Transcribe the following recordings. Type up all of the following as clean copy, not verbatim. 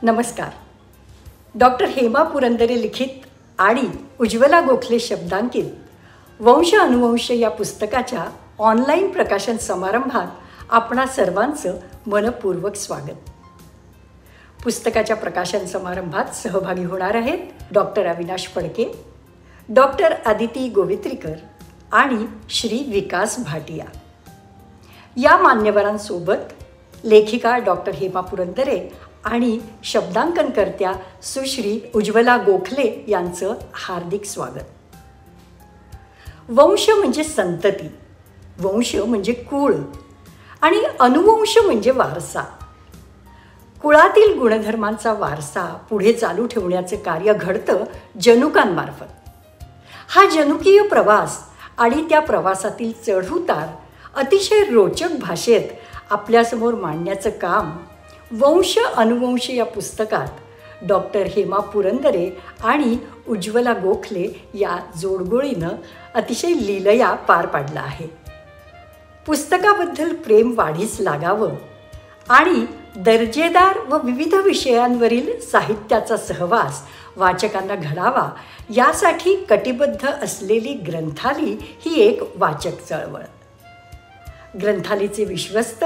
नमस्कार. डॉक्टर हेमा पुरंदरे लिखित आणि उज्ज्वला गोखले शब्दांकित वंश अनुवंश या पुस्तकाच्या ऑनलाईन प्रकाशन समारंभात आपणा सर्वांचं मनपूर्वक स्वागत. पुस्तकाच्या प्रकाशन समारंभात सहभागी होणार आहेत डॉक्टर अविनाश फडके, डॉक्टर आदिती गोवित्रीकर आणि श्री विकास भाटिया. या मान्यवरांसोबत लेखिका डॉक्टर हेमा पुरंदरे आणि शब्दांकनकर्त्या सुश्री उज्ज्वला गोखले यांचं हार्दिक स्वागत. वंश म्हणजे संतती, वंश म्हणजे कुळ आणि अनुवंश म्हणजे वारसा. कुळातील गुणधर्मांचा वारसा पुढे चालू ठेवण्याचे कार्य घडतं जनुकांमार्फत. हा जनुकीय प्रवास आणि त्या प्रवासातील चढउतार अतिशय रोचक भाषेत आपल्यासमोर मांडण्याचं काम वंश अनुवंश या पुस्तकात डॉक्टर हेमा पुरंदरे आणि उज्ज्वला गोखले या जोडगोळीनं अतिशय लीलया पार पाडला आहे. पुस्तकाबद्दल प्रेम वाढीस लागावं आणि दर्जेदार व विविध विषयांवरील साहित्याचा सहवास वाचकांना घडावा यासाठी कटिबद्ध असलेली ग्रंथाली ही एक वाचक चळवळ. ग्रंथालीचे विश्वस्त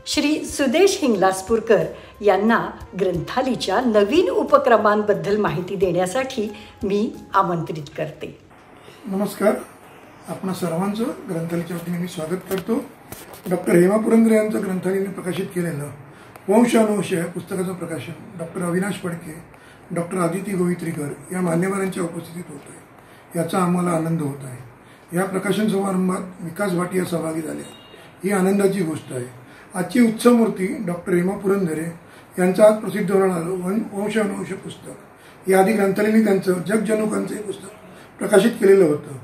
श्री सुदेश हिंगलाजपूरकर यांना ग्रंथालीच्या नवीन उपक्रमांबद्दल माहिती देण्यासाठी मी आमंत्रित करते. नमस्कार. आपणा सर्वांचं ग्रंथालीच्या वतीने मी स्वागत करतो. डॉक्टर हेमा पुरंदरे यांचं ग्रंथालीने प्रकाशित केलेलं वंश अनुवंश या पुस्तकाचं प्रकाशन डॉक्टर अविनाश फडके, डॉक्टर आदिती गोवित्रीकर या मान्यवरांच्या उपस्थितीत होत आहे. याचा आम्हाला आनंद होत आहे. या प्रकाशन समारंभात विकास भाटिया सहभागी झाले ही आनंदाची गोष्ट आहे. आजची उत्सवमूर्ती डॉक्टर हेमा पुरंदरे यांचं आज प्रसिद्ध होणारं वंश अनुवंश पुस्तक याआधी ग्रंथालयाने त्यांचं जगजनुकांचे पुस्तक प्रकाशित केलेलं होतं.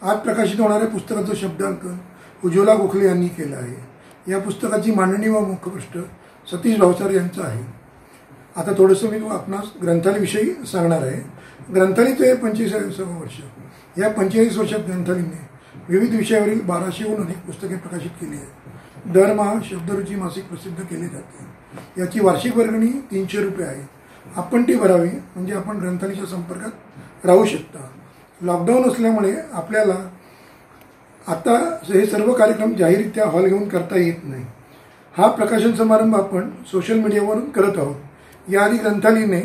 आज प्रकाशित होणाऱ्या पुस्तकाचं शब्दांकन उज्ज्वला गोखले यांनी केलं आहे. या पुस्तकाची मांडणी व मुखपृष्ठ सतीश भावसार यांचं आहे. आता थोडंसं मी आपणास ग्रंथालयाविषयी सांगणार आहे. ग्रंथालयाचं हे 45वें वर्ष. या 45 वर्षात ग्रंथालयाने विविध विषयावरील 1200हून अधिक पुस्तके प्रकाशित केली आहेत. दरमहा शब्दरुची मासिक प्रसिद्ध केले जाते. याची वार्षिक वर्गणी 300 रुपये आहे. आपण ती भरावी म्हणजे आपण ग्रंथालयाच्या संपर्कात राहू शकता. लॉकडाऊन असल्यामुळे आपल्याला आता हे सर्व कार्यक्रम जाहीररित्या हॉल घेऊन करता येत नाही. हा प्रकाशन समारंभ आपण सोशल मीडियावरून करत आहोत. याआधी ग्रंथालयाने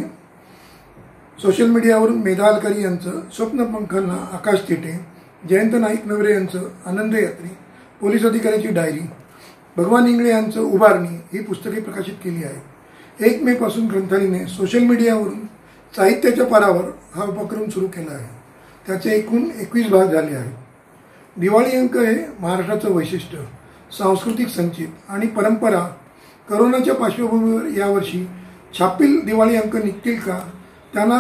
सोशल मीडियावरून मेधा अलकारी यांचं स्वप्नपंखांना आकाश थिटे, जयंत नाईक नवरे यांचं आनंद यात्री, पोलीस अधिकाऱ्याची डायरी, भगवान इंगळे यांचं उभारणी ही पुस्तके प्रकाशित केली आहे. 1 मे पासून ग्रंथालयाने सोशल मीडियावरून साहित्याच्या पारावर हा उपक्रम सुरू केला आहे. त्याचे एकूण 21 भाग झाले आहेत. दिवाळी अंक हे महाराष्ट्राचं वैशिष्ट्य, सांस्कृतिक संचित आणि परंपरा. करोनाच्या पार्श्वभूमीवर यावर्षी छापील दिवाळी अंक निघतील का, त्यांना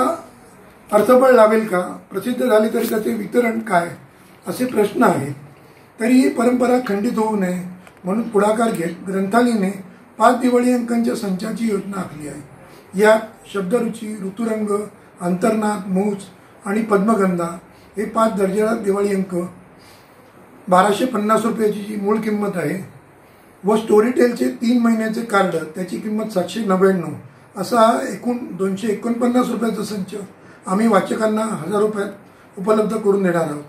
अर्थबळ लाभेल का, प्रसिद्ध झाले तरी त्याचे वितरण काय असे प्रश्न आहेत. तरी ही परंपरा खंडित होऊ नये म्हणून पुढाकार घेत ग्रंथालयाने 5 दिवाळी अंकांच्या संचाची योजना आखली आहे. यात शब्दरुची, ऋतुरंग, अंतर्नाद, मूच आणि पद्मगंधा हे 5 दर्जेदार दिवाळी अंक 1250 रुपयाची जी मूळ किंमत आहे व स्टोरीटेलचे 3 महिन्याचे कार्ड त्याची किंमत 799 असा एकूण 249 रुपयाचा संच आम्ही वाचकांना 1000 रुपयात उपलब्ध करून देणार आहोत.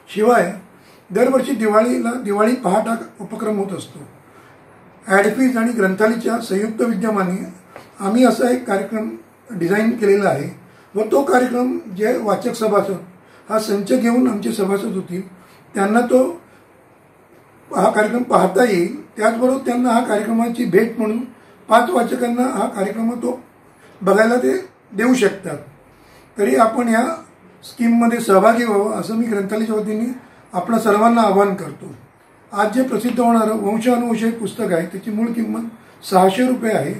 शिवाय दरवर्षी दिवाळीला दिवाळी पहाटा उपक्रम होत असतो. ॲडफीज आणि ग्रंथालयाच्या संयुक्त विद्यमाने आम्ही असा एक कार्यक्रम डिझाईन केलेला आहे व तो कार्यक्रम जे वाचक सभासद हा संच घेऊन आमचे सभासद होतील त्यांना तो हा कार्यक्रम पाहता येईल. त्याचबरोबर त्यांना हा कार्यक्रमाची भेट म्हणून 5 वाचकांना हा कार्यक्रम तो बघायला ते देऊ शकतात. तरी आपण या स्कीममध्ये सहभागी व्हावं असं मी ग्रंथालयाच्या वतीने आपणा सर्वांना आवाहन करतो. आज जे प्रसिद्ध होणारं वंश अनुवंश हे पुस्तक आहे त्याची मूळ किंमत 600 रुपये आहे.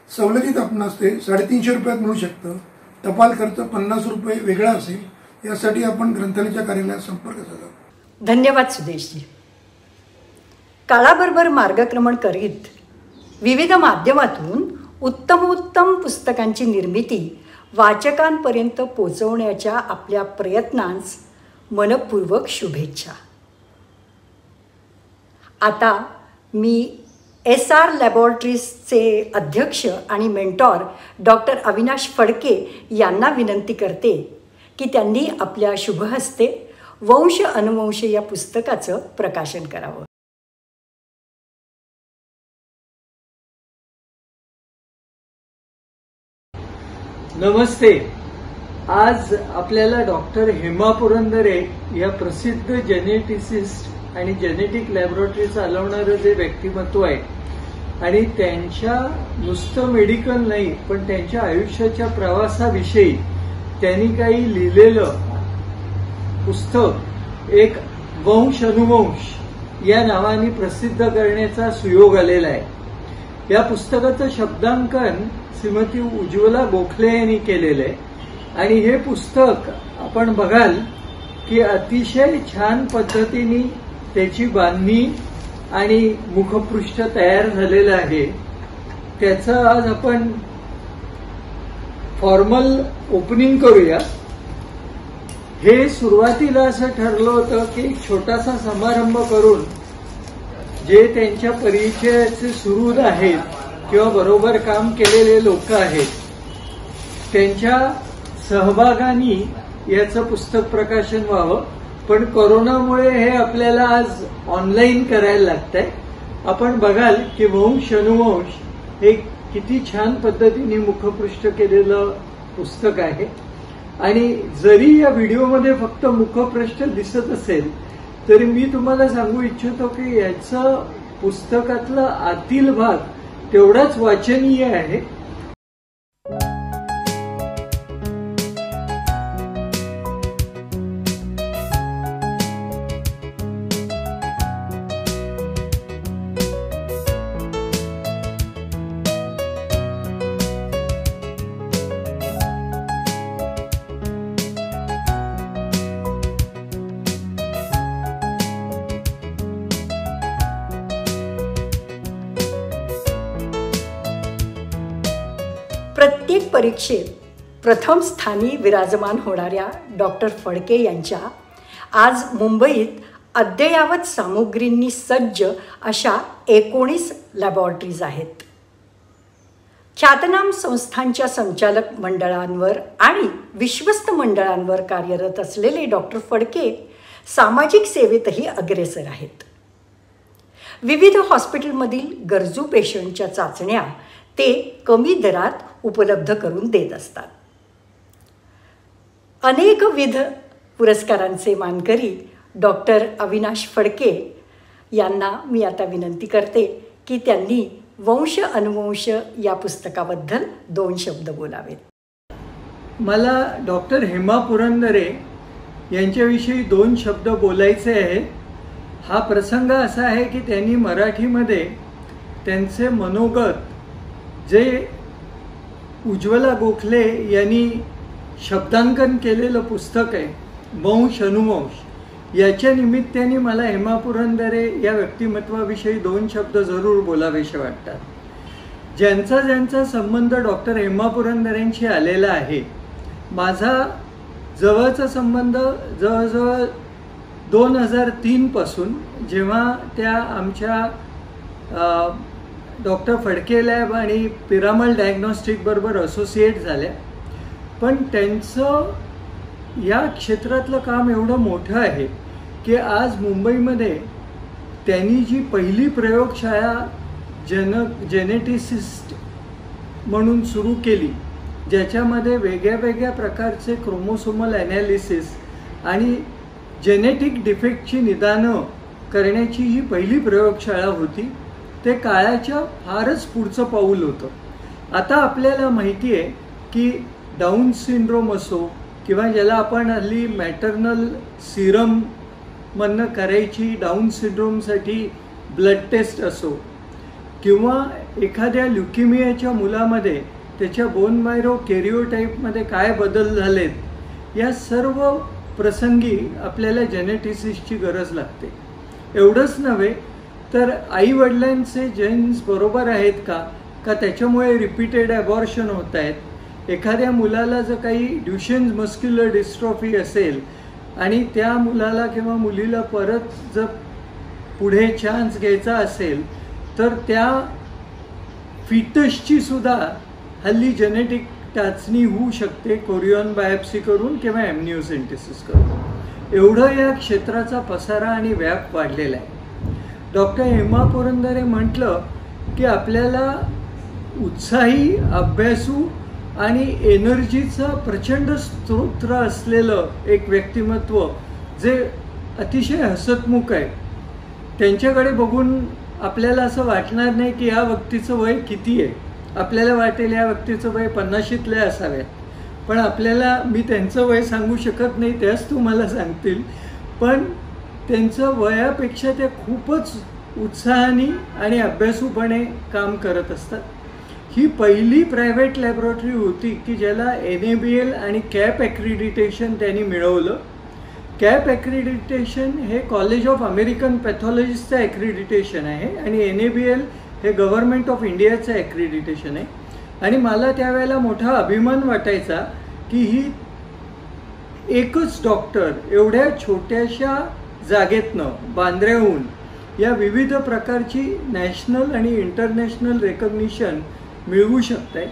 सवलतीत आपणास ते 350 रुपयात मिळू शकतं. टपाल खर्च 50 रुपये वेगळा असेल. यासाठी आपण ग्रंथालयाच्या कार्यालयात संपर्क साधा. धन्यवाद सुदेशजी. काळाबरोबर मार्गक्रमण करीत विविध माध्यमातून उत्तमोत्तम पुस्तकांची निर्मिती वाचकांपर्यंत पोचवण्याच्या आपल्या प्रयत्नांस मनपूर्वक शुभेच्छा. आता मी SR लॅबॉरेटरीजचे अध्यक्ष आणि मेंटॉर डॉक्टर अविनाश फडके यांना विनंती करते की त्यांनी आपल्या शुभहस्ते वंश अनुवंश या पुस्तकाचं प्रकाशन करावं. नमस्ते. आज आपल्याला डॉक्टर हेमा पुरंदरे या प्रसिद्ध जेनेटिसिस्ट आणि जेनेटिक लॅबोरेटरी चालवणारं जे व्यक्तिमत्व आहे आणि त्यांच्या नुसतं मेडिकल नाही पण त्यांच्या आयुष्याच्या प्रवासाविषयी त्यांनी काही लिहिलेलं पुस्तक एक वंश अनुवंश या नावाने प्रसिद्ध करण्याचा सुयोग आलेला आहे. या पुस्तकाचं शब्दांकन श्रीमती उज्ज्वला गोखले यांनी केलेलं आहे आणि हे पुस्तक आपण बघाल की अतिशय छान पद्धतीने त्याची बांधणी आणि मुखपृष्ठ तयार झालेलं आहे. त्याचं आज आपण फॉर्मल ओपनिंग करूया. हे सुरुवातीला असं ठरलं होतं की एक छोटासा समारंभ करून जे त्यांच्या परिचयाचे सुहृद आहेत किंवा बरोबर काम केलेले लोक आहेत त्यांच्या सहभागाने याचं पुस्तक प्रकाशन व्हावं. पण कोरोनामुळे हे आपल्याला आज ऑनलाईन करायला लागतंय. आपण बघाल की वंश अनुवंश हे किती छान पद्धतीने मुखपृष्ठ केलेलं पुस्तक आहे आणि जरी या व्हिडिओमध्ये फक्त मुखपृष्ठ दिसत असेल तरी मी तुम्हाला सांगू इच्छितो की याचं पुस्तकातला आतील भाग तेवढाच वाचनीय आहे. प्रत्येक परीक्षेत प्रथम स्थानी विराजमान होणाऱ्या डॉक्टर फडके यांच्या आज मुंबईत अद्ययावत सामुग्रींनी सज्ज अशा 19 लॅबॉरेटरीज आहेत. ख्यातनाम संस्थांच्या संचालक मंडळांवर आणि विश्वस्त मंडळांवर कार्यरत असलेले डॉक्टर फडके सामाजिक सेवेतही अग्रेसर आहेत. विविध हॉस्पिटलमधील गरजू पेशंटच्या चाचण्या ते कमी दरात उपलब्ध करून देत असतात. अनेकविध पुरस्कारांचे मानकरी डॉक्टर अविनाश फडके यांना मी आता विनंती करते की त्यांनी वंश अनुवंश या पुस्तकाबद्दल 2 शब्द बोलावेत. मला डॉक्टर हेमा पुरंदरे यांच्याविषयी 2 शब्द बोलायचे आहेत. हा प्रसंग असा आहे की त्यांनी मराठीमध्ये त्यांचे मनोगत जे उज्ज्वला गोखले यांनी शब्दांकन केलेलं पुस्तक आहे वंश अनुवंश, याच्या निमित्ताने मला हेमा पुरंदरे या व्यक्तिमत्वाविषयी 2 शब्द जरूर बोलावेसे वाटतात. ज्यांचा संबंध डॉक्टर हेमा पुरंदरेंशी आलेला आहे. माझा जवळचा संबंध जवळजवळ 2003 पासून, जेव्हा त्या आमच्या डॉक्टर फडके लॅब आणि पिरामल डायग्नॉस्टिक बरोबर असोसिएट झाल्या. पण त्यांचं या क्षेत्रातलं काम एवढं मोठं आहे की आज मुंबईमध्ये त्यांनी जी पहिली प्रयोगशाळा जेनेटिसिस्ट म्हणून सुरू केली, ज्याच्यामध्ये वेगळ्या वेगळ्या प्रकारचे क्रोमोसोमल ॲनालिसिस आणि जेनेटिक डिफेक्टची निदानं करण्याची ही पहिली प्रयोगशाळा होती, ते काळाच्या फारच पुढचं पाऊल होतं. आता आपल्याला माहिती आहे की डाऊन सिंड्रोम असो किंवा ज्याला आपण हल्ली मॅटर्नल सिरम मधनं करायची डाऊन सिंड्रोमसाठी ब्लड टेस्ट असो किंवा एखाद्या ल्युकेमियाच्या मुलामध्ये त्याच्या बोन मॅरो कॅरिओटाईपमध्ये काय बदल झालेत, या सर्व प्रसंगी आपल्याला जेनेटिसिस्टची गरज लागते. एवढंच नव्हे तर आईवडिलांचे जेन्स बरोबर आहेत का त्याच्यामुळे रिपीटेड ॲबॉर्शन होत आहेत. एखाद्या मुलाला जर काही ड्युशेन्स मस्क्युलर डिस्ट्रॉफी असेल आणि त्या मुलाला किंवा मुलीला परत जर पुढे चान्स घ्यायचा असेल तर त्या फिटसची सुद्धा हल्ली जेनेटिक चाचणी होऊ शकते, कोरियन बायोप्सी करून किंवा एम्निओसेंटेसिस करून. एवढं या क्षेत्राचा पसारा आणि व्याप वाढलेला आहे. डॉक्टर हेमा पुरंदरे म्हटलं की आपल्याला उत्साही, अभ्यासू आणि एनर्जीचा प्रचंड स्तोत्र असलेलं एक व्यक्तिमत्व जे अतिशय हसतमुख आहे, त्यांच्याकडे बघून आपल्याला असं वाटणार नाही की या व्यक्तीचं वय किती आहे. आपल्याला वाटेल या व्यक्तीचं वय 50शीतले असाव्यात, पण आपल्याला मी त्यांचं वय सांगू शकत नाही, त्याच तुम्हाला सांगतील. पण त्यांचं वयापेक्षा ते खूपच उत्साहाने आणि अभ्यासूपणे काम करत असतात. ही पहिली प्रायव्हेट लॅबोरेटरी होती की ज्याला NABL आणि CAP ॲक्रिडिटेशन त्यांनी मिळवलं. CAP ॲक्रिडिटेशन हे कॉलेज ऑफ अमेरिकन पॅथॉलॉजिस्टचं ॲक्रिडिटेशन आहे आणि NABL हे गव्हर्नमेंट ऑफ इंडियाचं ॲक्रिडिटेशन आहे. आणि मला त्यावेळेला मोठा अभिमान वाटायचा की ही एकच डॉक्टर एवढ्या छोट्याशा जागेतनं, बांद्र्याहून या विविध प्रकारची नॅशनल आणि इंटरनॅशनल रेकग्निशन मिळवू शकते.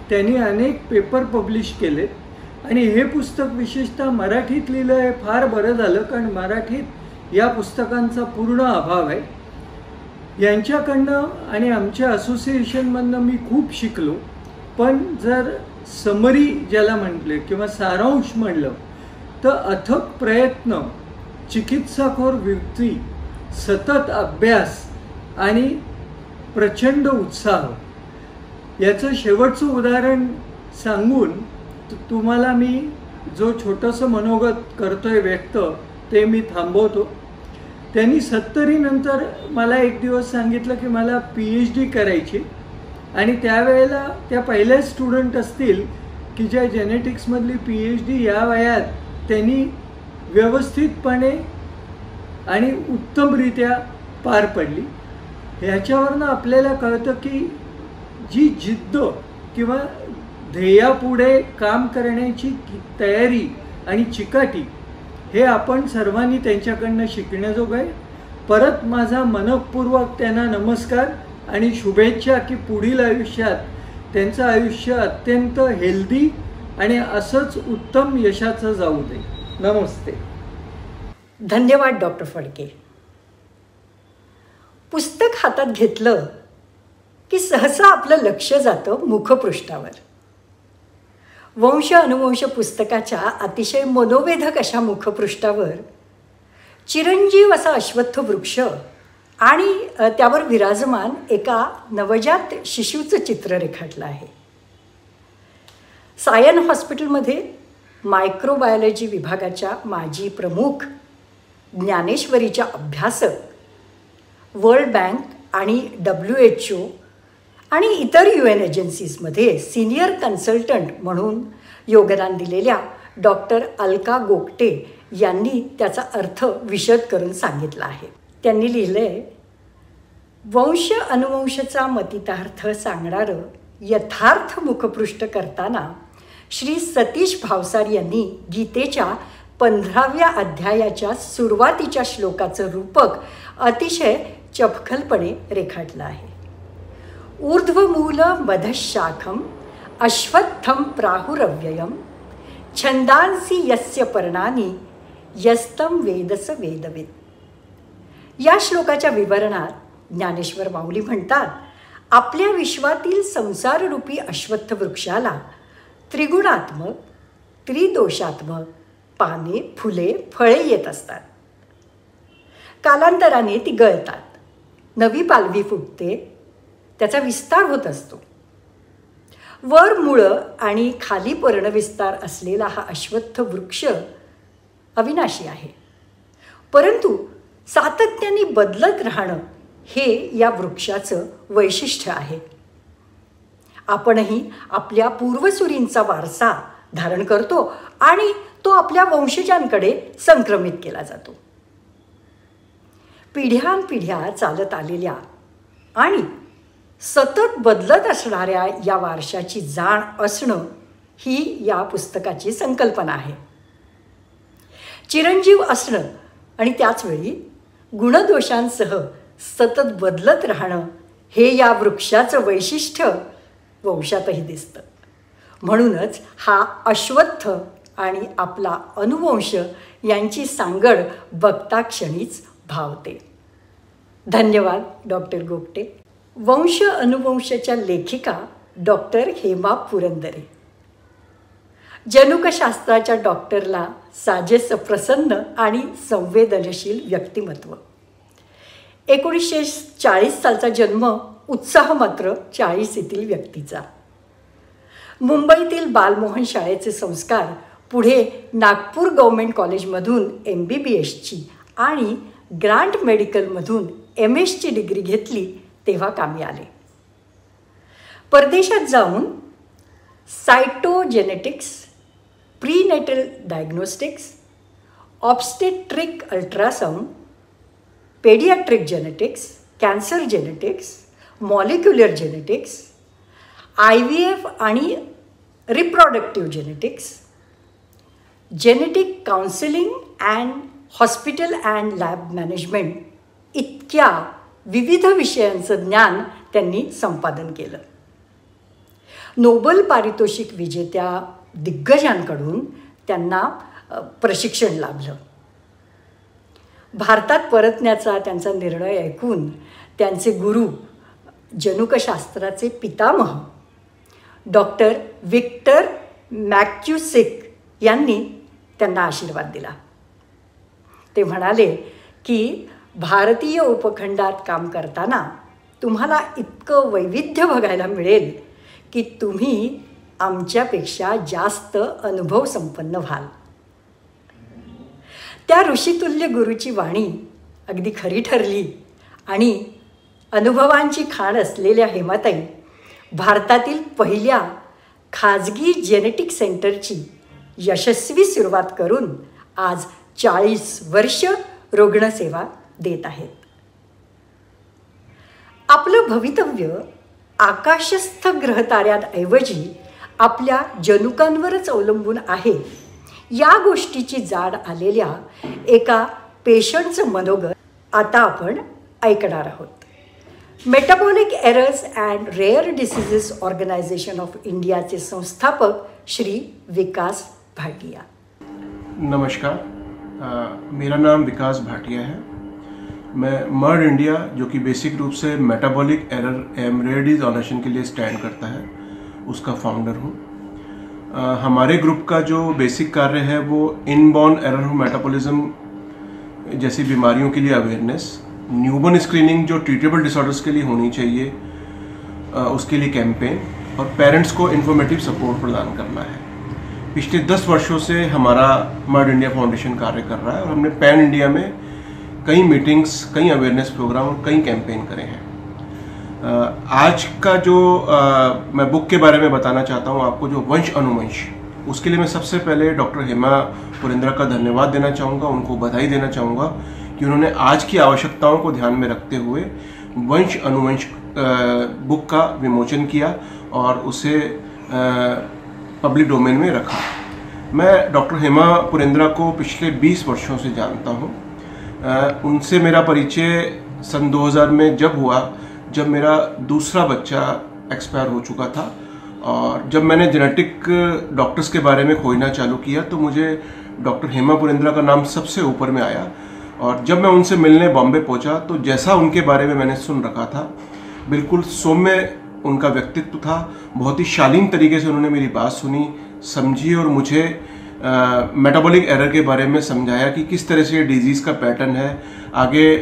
त्यांनी अनेक पेपर पब्लिश केलेत आणि हे पुस्तक विशेषतः मराठीत लिहिलं हे फार बरं झालं, कारण मराठीत या पुस्तकांचा पूर्ण अभाव आहे. यांच्याकडनं आणि आमच्या असोसिएशनमधनं मी खूप शिकलो. पण जर समरी ज्याला म्हटले किंवा सारांश म्हणलं तर अथक प्रयत्न, चिकित्साखोर वृत्ती, सतत अभ्यास आणि प्रचंड उत्साह याचं शेवटचं उदाहरण सांगून तुम्हाला मी जो छोटंसं मनोगत करतोय व्यक्त ते मी थांबवतो. त्यांनी 70 नंतर मला एक दिवस सांगितलं की मला PhD करायची आणि त्यावेळेला त्या पहिल्या स्टुडंट असतील की ज्या जेनेटिक्समधली PhD या वयात त्यांनी व्यवस्थितपणे आणि उत्तमरित्या पार पडली. ह्याच्यावरनं आपल्याला कळतं की जी जिद्द किंवा ध्येयापुढे काम करण्याची तयारी आणि चिकाटी हे आपण सर्वांनी त्यांच्याकडनं शिकण्याजोगं आहे. परत माझा मनःपूर्वक त्यांना नमस्कार आणि शुभेच्छा की पुढील आयुष्यात त्यांचं आयुष्य अत्यंत हेल्दी आणि असंच उत्तम यशाचं जाऊ दे. नमस्ते. धन्यवाद डॉक्टर फडके. पुस्तक हातात घेतलं की सहसा आपलं लक्ष जातं मुखपृष्ठावर. वंश अनुवंश पुस्तकाच्या अतिशय मनोवेधक अशा मुखपृष्ठावर चिरंजीव असा अश्वत्थ वृक्ष आणि त्यावर विराजमान एका नवजात शिशूचं चित्र रेखाटलं आहे. सायन हॉस्पिटलमध्ये मायक्रोबायोलॉजी विभागाच्या माजी प्रमुख, ज्ञानेश्वरीच्या अभ्यासक, वर्ल्ड बँक आणि WHO आणि इतर UN एजन्सीजमध्ये सिनियर कन्सल्टंट म्हणून योगदान दिलेल्या डॉक्टर अलका गोगटे यांनी त्याचा अर्थ विशद करून सांगितला आहे. त्यांनी लिहिलं आहे, वंश अनुवंशचा मतितार्थ सांगणारं यथार्थ मुखपृष्ठ करताना श्री सतीश भावसार यांनी गीतेच्या 15व्या अध्यायाच्या सुरुवातीच्या श्लोकाचं रूपक अतिशय चपखलपणे रेखाटलं आहे. ऊर्ध्वमूल मधशाखम अश्वत्थम प्राहुरव्ययम छंदांसी यस्य पर्णानी यस्तम वेदस वेदविद. या श्लोकाच्या विवरणात ज्ञानेश्वर माऊली म्हणतात, आपल्या विश्वातील संसाररूपी अश्वत्थ वृक्षाला त्रिगुणात्मक, त्रिदोषात्मक पाने, फुले, फळे येत असतात. कालांतराने ती गळतात, नवी पालवी फुटते, त्याचा विस्तार होत असतो. वर मुळं आणि खाली पर्णविस्तार असलेला हा अश्वत्थ वृक्ष अविनाशी आहे, परंतु सातत्याने बदलत राहणं हे या वृक्षाचं वैशिष्ट्य आहे. आपणही आपल्या पूर्वसुरींचा वारसा धारण करतो आणि तो आपल्या वंशजांकडे संक्रमित केला जातो. पिढ्यानपिढ्या चालत आलेल्या आणि सतत बदलत असणाऱ्या या वारशाची जाण असणं ही या पुस्तकाची संकल्पना आहे. चिरंजीव असणं आणि त्याचवेळी गुणदोषांसह सतत बदलत राहणं हे या वृक्षाचं वैशिष्ट्य वंशातही दिसतं. म्हणूनच हा अश्वत्थ आणि आपला अनुवंश यांची सांगड बघता क्षणीच भावते. धन्यवाद डॉक्टर गोगटे. वंश अनुवंशच्या लेखिका डॉक्टर हेमा पुरंदरे. जनुकशास्त्राच्या डॉक्टरला साजेसं प्रसन्न आणि संवेदनशील व्यक्तिमत्व. 1940 सालचा जन्म, उत्साह मात्र 40 व्यक्तीचा. मुंबईतील बालमोहन शाळेचे संस्कार पुढे नागपूर गव्हर्मेंट कॉलेजमधून MBBSची आणि ग्रांट मेडिकलमधून MS डिग्री घेतली तेव्हा कामी आले. परदेशात जाऊन cytogenetics, prenatal diagnostics, obstetric ultrasound, paediatric genetics, cancer genetics, molecular genetics, IVF आणि reproductive genetics, genetic counselling and hospital and lab management इतक्या विविध विषयांचं ज्ञान त्यांनी संपादन केलं. नोबेल पारितोषिक विजेत्या दिग्गजांकडून त्यांना प्रशिक्षण लाभलं. भारतात परतण्याचा त्यांचा निर्णय ऐकून त्यांचे गुरु, जनुकशास्त्राचे पितामह डॉक्टर विक्टर मॅक्युसिक यांनी त्यांना आशीर्वाद दिला. ते म्हणाले की भारतीय उपखंडात काम करताना तुम्हाला इतकं वैविध्य बघायला मिळेल की तुम्ही आमच्यापेक्षा जास्त अनुभव संपन्न व्हाल. त्या ऋषितुल्य गुरुची वाणी अगदी खरी ठरली आणि अनुभवांची खाण असलेल्या हेमाताई भारतातील पहिल्या खाजगी जेनेटिक सेंटरची यशस्वी सुरुवात करून आज 40 वर्ष रुग्णसेवा देत आहेत. आपलं भवितव्य आकाशस्थ ग्रहताऱ्यांऐवजी आपल्या जनुकांवरच अवलंबून आहे या गोष्टीची जाण आलेल्या एका पेशंटचं मनोगत आता आपण ऐकणार आहोत. Metabolic errors and rare diseases organization of इंडियाचे संस्थापक श्री विकास भाटिया. नमस्कार, मेरा नाम विकास भाटिया है. मैं मर्ड इंडिया, जो कि बेसिक रूप से metabolic error M rare disease organisation के लिए स्टैंड करता है, उसका फाउंडर हूँ. हमारे ग्रुप का जो बेसिक कार्य है वो इनबॉर्न एरर ऑफ मेटाबॉलिज्म जैसी बीमारियों के लिए अवेयरनेस, न्यूबॉर्न स्क्रीनिंग जो ट्रीटेबल डिसऑर्डर्स के लिए होनी चाहिए उसके लिए कैंपेन, और पेरेंट्स को इन्फॉर्मेटिव सपोर्ट प्रदान करना है. पिछले 10 वर्षों से हमारा मर्ड इंडिया फाउंडेशन कार्य कर रहा है और हमने पैन इंडिया में कई मीटिंग्स, कई अवेयरनेस प्रोग्राम और कई कैंपेन करे हैं. आज का जो मैं बुक के बारे में बताना चाहता हूँ आपको, जो वंश अनुवंश, उसके लिए मैं सबसे पहले डॉक्टर हेमा पुरेंद्रा का धन्यवाद देना चाहूँगा, उनको बधाई देना चाहूँगा कि उन्होंने आज की आवश्यकताओं को ध्यान में रखते हुए वंश अनुवंश बुक का विमोचन किया और उसे पब्लिक डोमेन में रखा. मैं डॉक्टर हेमा पुरेंद्रा को पिछले 20 वर्षों से जानता हूँ. उनसे मेरा परिचय सन 2000 में जब हुआ, जब मेरा दूसरा बच्चा एक्सपायर हो चुका था, और जब मैंने जेनेटिक डॉक्टर्स के बारे में खोजना चालू किया तो मुझे डॉक्टर हेमा पुरेंद्रा का नाम सबसे ऊपर में आया. और जब मैं उनसे मिलने बॉम्बे पहुंचा तो जैसा उनके बारे में मैंने सुन रखा था, बिल्कुल सौम्य उनका व्यक्तित्व था. बहुत ही शालीन तरीके से उन्होंने मेरी बात सुनी, समझी और मुझे मेटाबॉलिक एरर के बारे में समझाया कि किस तरह से ये डिजीज़ का पैटर्न है, आगे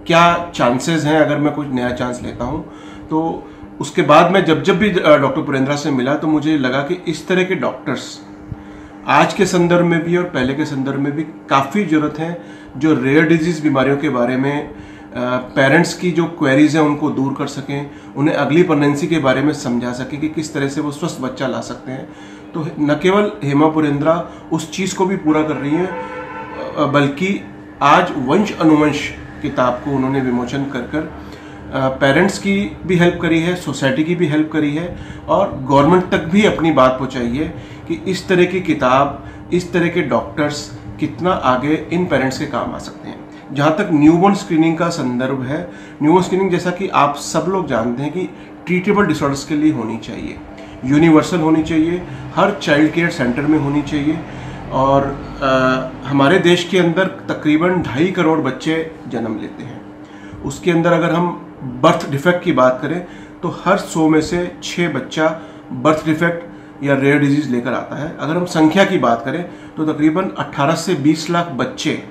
क्या चांसेस हैं अगर मैं कुछ नया चांस लेता हूँ. तो उसके बाद मैं जब भी डॉक्टर पुरेंद्रा से मिला तो मुझे लगा कि इस तरह के डॉक्टर्स आज के संदर्भ में भी और पहले के संदर्भ में भी काफ़ी ज़रूरत है, जो रेयर डिजीज़ बीमारियों के बारे में पेरेंट्स की जो क्वेरीज हैं उनको दूर कर सकें, उन्हें अगली प्रेगनेंसी के बारे में समझा सकें कि किस तरह से वो स्वस्थ बच्चा ला सकते हैं. तो न केवल हेमा पुरेंद्रा उस चीज़ को भी पूरा कर रही हैं, बल्कि आज वंश अनुवंश किताब को उन्होंने विमोचन कर पेरेंट्स की भी हेल्प करी है, सोसाइटी की भी हेल्प करी है, और गवर्नमेंट तक भी अपनी बात पहुंचाई है कि इस तरह की किताब, इस तरह के डॉक्टर्स कितना आगे इन पेरेंट्स के काम आ सकते हैं. जहाँ तक न्यूबॉर्न स्क्रीनिंग का संदर्भ है, न्यूबॉर्न स्क्रीनिंग जैसा कि आप सब लोग जानते हैं कि ट्रीटेबल डिसऑर्डर्स के लिए होनी चाहिए, यूनिवर्सल होनी चाहिए, हर चाइल्ड केयर सेंटर में होनी चाहिए। और हमारे देश के अंदर तकरीबन 2.5 करोड़ बच्चे जन्म लेते हैं। उसके अंदर अगर हम बर्थ डिफेक्ट की बात करें तो हर 100 में से 6 बच्चा बर्थ डिफेक्ट या रेयर डिजीज लेकर आता है। अगर हम संख्या की बात करें तो तकरीबन 18 से 20 लाख बच्चे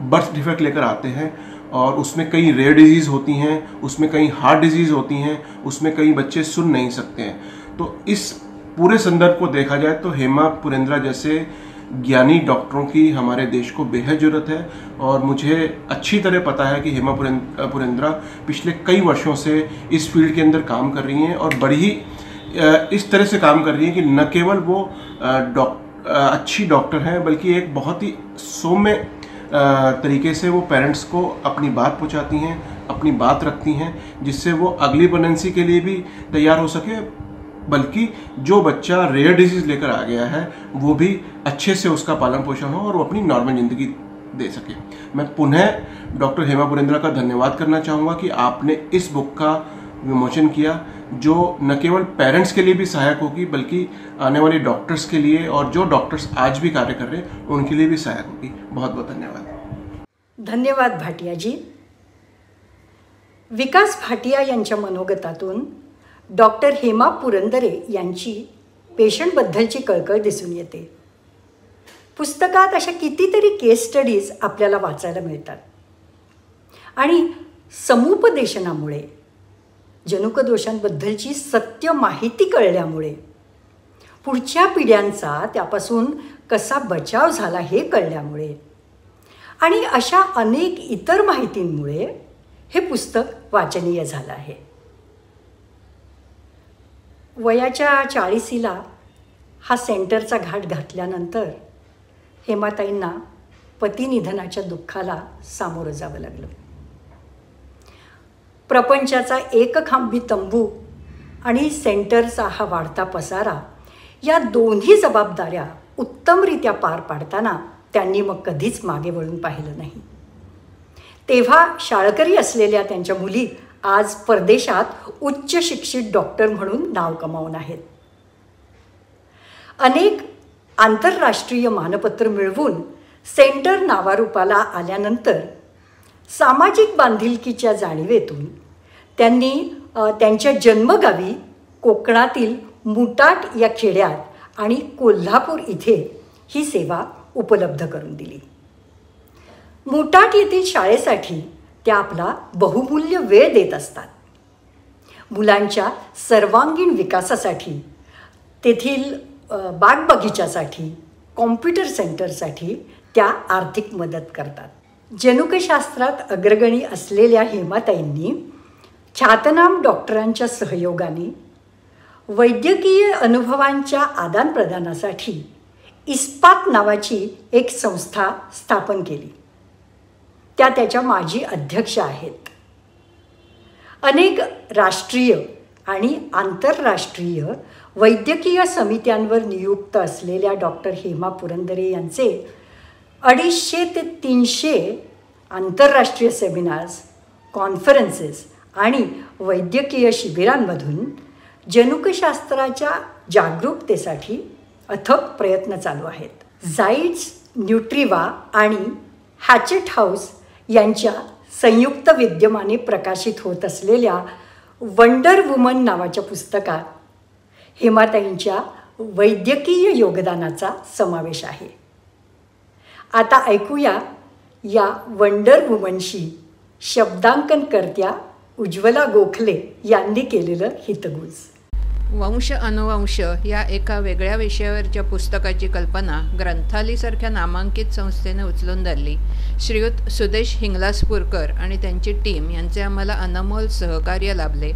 बर्थ डिफेक्ट लेकर आते हैं, और उसमें कई रेयर डिजीज होती हैं, उसमें कई हार्ट डिजीज होती हैं, उसमें कई बच्चे सुन नहीं सकते हैं। तो इस पूरे संदर्भ को देखा जाए तो हेमा पुरेंद्रा जैसे ज्ञानी डॉक्टरों की हमारे देश को बेहद ज़रूरत है। और मुझे अच्छी तरह पता है कि हेमा पुरेंद्रा पिछले कई वर्षों से इस फील्ड के अंदर काम कर रही हैं, और बड़ी ही इस तरह से काम कर रही हैं कि न केवल वो अच्छी डॉक्टर हैं, बल्कि एक बहुत ही सौम्य तरीके से वो पेरेंट्स को अपनी बात पहुंचाती हैं, अपनी बात रखती हैं, जिससे वो अगली प्रेगनेंसी के लिए भी तैयार हो सके, बल्कि जो बच्चा रेयर डिजीज लेकर आ गया है वो भी अच्छे से उसका पालन पोषण हो और वो अपनी नॉर्मल ज़िंदगी दे सके। मैं पुनः डॉक्टर हेमा पुरेंद्रा का धन्यवाद करना चाहूँगा कि आपने इस बुक का विमोचन किया, जो न केवल पेरेंट्स के लिए भी सहायक होगी, बल्कि आने वाले डॉक्टर्स के लिए और जो डॉक्टर्स आज भी कार्य कर रहे हैं उनके लिए भी सहायक होगी। बहुत बहुत धन्यवाद। धन्यवाद भाटियाजी। विकास भाटिया यांच्या मनोगतातून डॉक्टर हेमा पुरंदरे यांची पेशंटबद्दलची कळकळ दिसून येते। पुस्तकात अशा कितीतरी केस स्टडीज आपल्याला वाचायला मिळतात, आणि समुपदेशनामुळे जनुकदोषांबद्दलची सत्य माहिती कळल्यामुळे पुढच्या पिढ्यांचा त्यापासून कसा बचाव झाला हे कळल्यामुळे आणि अशा अनेक इतर माहितींमुळे हे पुस्तक वाचनीय झालं आहे। वयाच्या 40ला हा सेंटरचा घाट घातल्यानंतर हेमाताईंना पतिनिधनाच्या दुःखाला सामोरं जावं लागलं। प्रपंचाचा एकखांबी तंबू आणि सेंटरचा हा वाढता पसारा या दोन्ही जबाबदाऱ्या उत्तमरित्या पार पाडताना त्यांनी मग कधीच मागे वळून पाहिलं नाही। तेव्हा शाळकरी असलेल्या त्यांच्या मुली आज परदेशात उच्च शिक्षित डॉक्टर म्हणून नाव कमावून आहेत। अनेक आंतरराष्ट्रीय मानपत्र मिळवून सेंटर नावारूपाला आल्यानंतर सामाजिक बांधिलकीच्या जाणीवेतून त्यांनी त्यांच्या जन्मगावी कोकणातील मुटाट या खेड्यात आणि कोल्हापूर इथे ही सेवा उपलब्ध करून दिली। मुटाट येथील शाळेसाठी त्या आपला बहुमूल्य वेळ देत असतात। मुलांच्या सर्वांगीण विकासासाठी, तेथील बागबगीच्यासाठी, कॉम्प्युटर सेंटरसाठी त्या आर्थिक मदत करतात। जनुकशास्त्रात अग्रगणी असलेल्या हेमाताईंनी ख्यातनाम डॉक्टरांच्या सहयोगाने वैद्यकीय अनुभवांच्या आदानप्रदानासाठी इस्पात नावाची एक संस्था स्थापन केली। त्या त्याच्या माजी अध्यक्ष आहेत। अनेक राष्ट्रीय आणि आंतरराष्ट्रीय वैद्यकीय समित्यांवर नियुक्त असलेल्या डॉक्टर हेमा पुरंदरे यांचे 250 ते 300 आंतरराष्ट्रीय सेमिनार्स, कॉन्फरन्सेस आणि वैद्यकीय शिबिरांमधून जनुकशास्त्राच्या जागरूकतेसाठी अथक प्रयत्न चालू आहेत। झाइड्स न्यूट्रिवा आणि हॅचेट हाऊस यांच्या संयुक्त विद्यमाने प्रकाशित होत असलेल्या वंडर वुमन नावाच्या पुस्तकात हेमाताईंच्या वैद्यकीय योगदानाचा समावेश आहे। आता ऐकूया या वंडर वुमनशी शब्दांकनकर्त्या उज्ज्वला गोखले यांनी केलेलं हितगुज। वंश अनुवंश या एका वेगळ्या विषयावरच्या पुस्तकाची कल्पना ग्रंथालीसारख्या नामांकित संस्थेने उचलून धरली। श्रीयुत सुदेश हिंगलासपूरकर आणि त्यांची टीम यांचे आम्हाला अनमोल सहकार्य लाभले।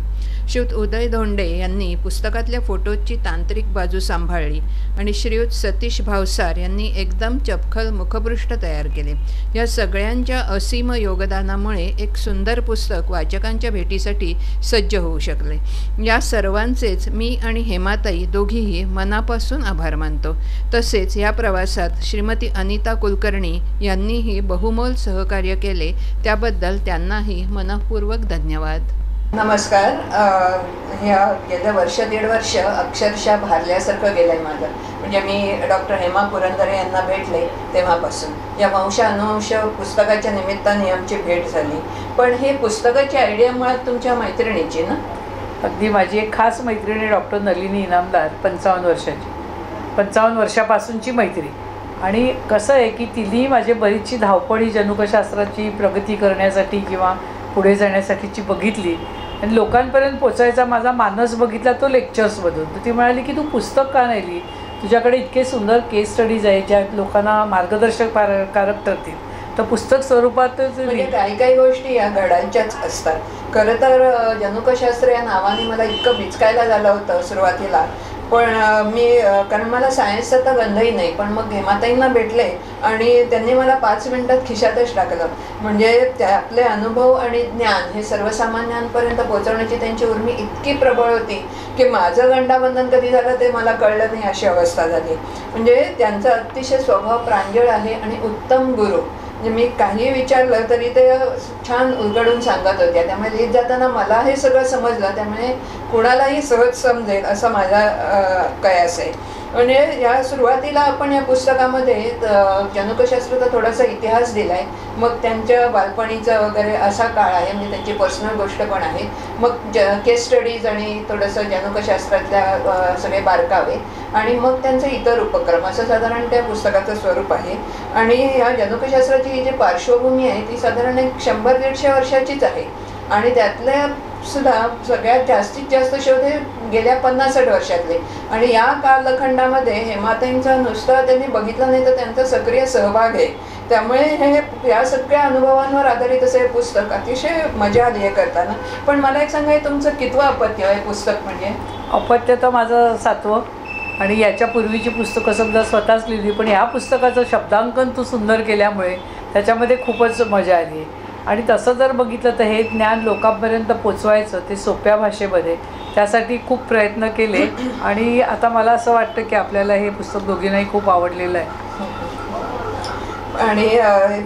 श्रीयुत उदय धोंडे यांनी पुस्तकातल्या फोटोची तांत्रिक बाजू सांभाळली आणि श्रीयुत सतीश भावसार यांनी एकदम चपखल मुखपृष्ठ तयार केले. या सगळ्यांच्या असीम योगदानामुळे एक सुंदर पुस्तक वाचकांच्या भेटीसाठी सज्ज होऊ शकले. या सर्वांचेच मी आणि हेमाताई दोघीही मनापासून आभार मानतो. तसेच या प्रवासात श्रीमती अनिता कुलकर्णी यांनीही बहुमोल सहकार्य केले, त्याबद्दल त्यांनाही मनःपूर्वक धन्यवाद. नमस्कार. ह्या गेलं वर्ष दीड वर्ष अक्षरशः भारल्यासारखं गेलं आहे माझं. म्हणजे मी डॉक्टर हेमा पुरंदरे यांना भेटले तेव्हापासून या वंश अनुवंश पुस्तकाच्या निमित्ताने आमची भेट झाली. पण हे पुस्तकाची आयडिया मुळात तुमच्या मैत्रिणीची ना? अगदी माझी एक खास मैत्रिणी डॉक्टर नलिनी इनामदार, 55 वर्षाची, 55 वर्षापासूनची मैत्री. आणि कसं आहे की तिने माझी बरीचशी धावपळ ही जनुकशास्त्राची प्रगती करण्यासाठी किंवा पुढे जाण्यासाठीची बघितली आणि लोकांपर्यंत पोचायचा माझा मानस बघितला तो लेक्चर्समधून. तर ती म्हणाली की तू पुस्तक का नाही लिही, तुझ्याकडे इतके सुंदर केस स्टडीज आहेत ज्या लोकांना मार्गदर्शक कारक ठरतील, तर पुस्तक स्वरूपात म्हणजे काही काही गोष्टी या घडांच्याच असतात. खरं तर जनुकशास्त्र या नावाने मला इतकं बिचकायला झालं होतं सुरुवातीला. पण मी कारण मला सायन्सचा तर गंधही नाही. पण मग हेमाताईंना भेटले आणि त्यांनी मला 5 मिनिटात खिशातच टाकलं. म्हणजे त्यातले अनुभव आणि ज्ञान हे सर्वसामान्यांपर्यंत पोहोचवण्याची त्यांची उर्मी इतकी प्रबळ होती की माझं गंडाबंधन कधी झालं ते मला कळलं नाही, अशी अवस्था झाली. म्हणजे त्यांचा अतिशय स्वभाव प्रांजळ आहे आणि उत्तम गुरु. म्हणजे मी काही विचारलं तरी ते छान उलगडून सांगत होत्या. त्यामुळे लिहित जाताना मला हे सगळं समजलं, त्यामुळे कुणालाही सहज समजेल असा माझा कयास आहे. म्हणजे या सुरुवातीला आपण या पुस्तकामध्ये जनुकशास्त्राचा थोडासा इतिहास दिला आहे. मग त्यांच्या बालपणीचा वगैरे असा काळ आहे, म्हणजे त्यांची पर्सनल गोष्ट पण आहे. मग केस स्टडीज आणि थोडंसं जनुकशास्त्रातल्या सगळे बारकावे आणि मग त्यांचे इतर उपक्रम, असं साधारण त्या पुस्तकाचं स्वरूप आहे. आणि या जनुकशास्त्राची ही जी पार्श्वभूमी आहे ती साधारण एक 100-150 वर्षाचीच आहे. आणि त्यातल्या सुद्धा सगळ्यात जास्तीत जास्त शोध हे गेल्या 50-60 वर्षातले. आणि या कालखंडामध्ये हेमाताईंचं नुसतं त्यांनी बघितलं नाही तर त्यांचा सक्रिय सहभाग आहे. त्यामुळे हे या सगळ्या अनुभवांवर आधारित असं हे पुस्तक अतिशय मजा आली आहे करताना. पण मला एक सांगा, तुमचं कितवं अपत्य आहे पुस्तक? म्हणजे अपत्य तर माझं 7वं. आणि याच्यापूर्वीची पुस्तकं समजा स्वतःच लिहिली, पण ह्या पुस्तकाचं शब्दांकन तू सुंदर केल्यामुळे त्याच्यामध्ये खूपच मजा आली आहे. आणि तसं जर बघितलं तर हे ज्ञान लोकांपर्यंत पोचवायचं ते सोप्या भाषेमध्ये, त्यासाठी खूप प्रयत्न केले. आणि आता मला असं वाटतं की आपल्याला हे पुस्तक दोघींनाही खूप आवडलेलं आहे. आणि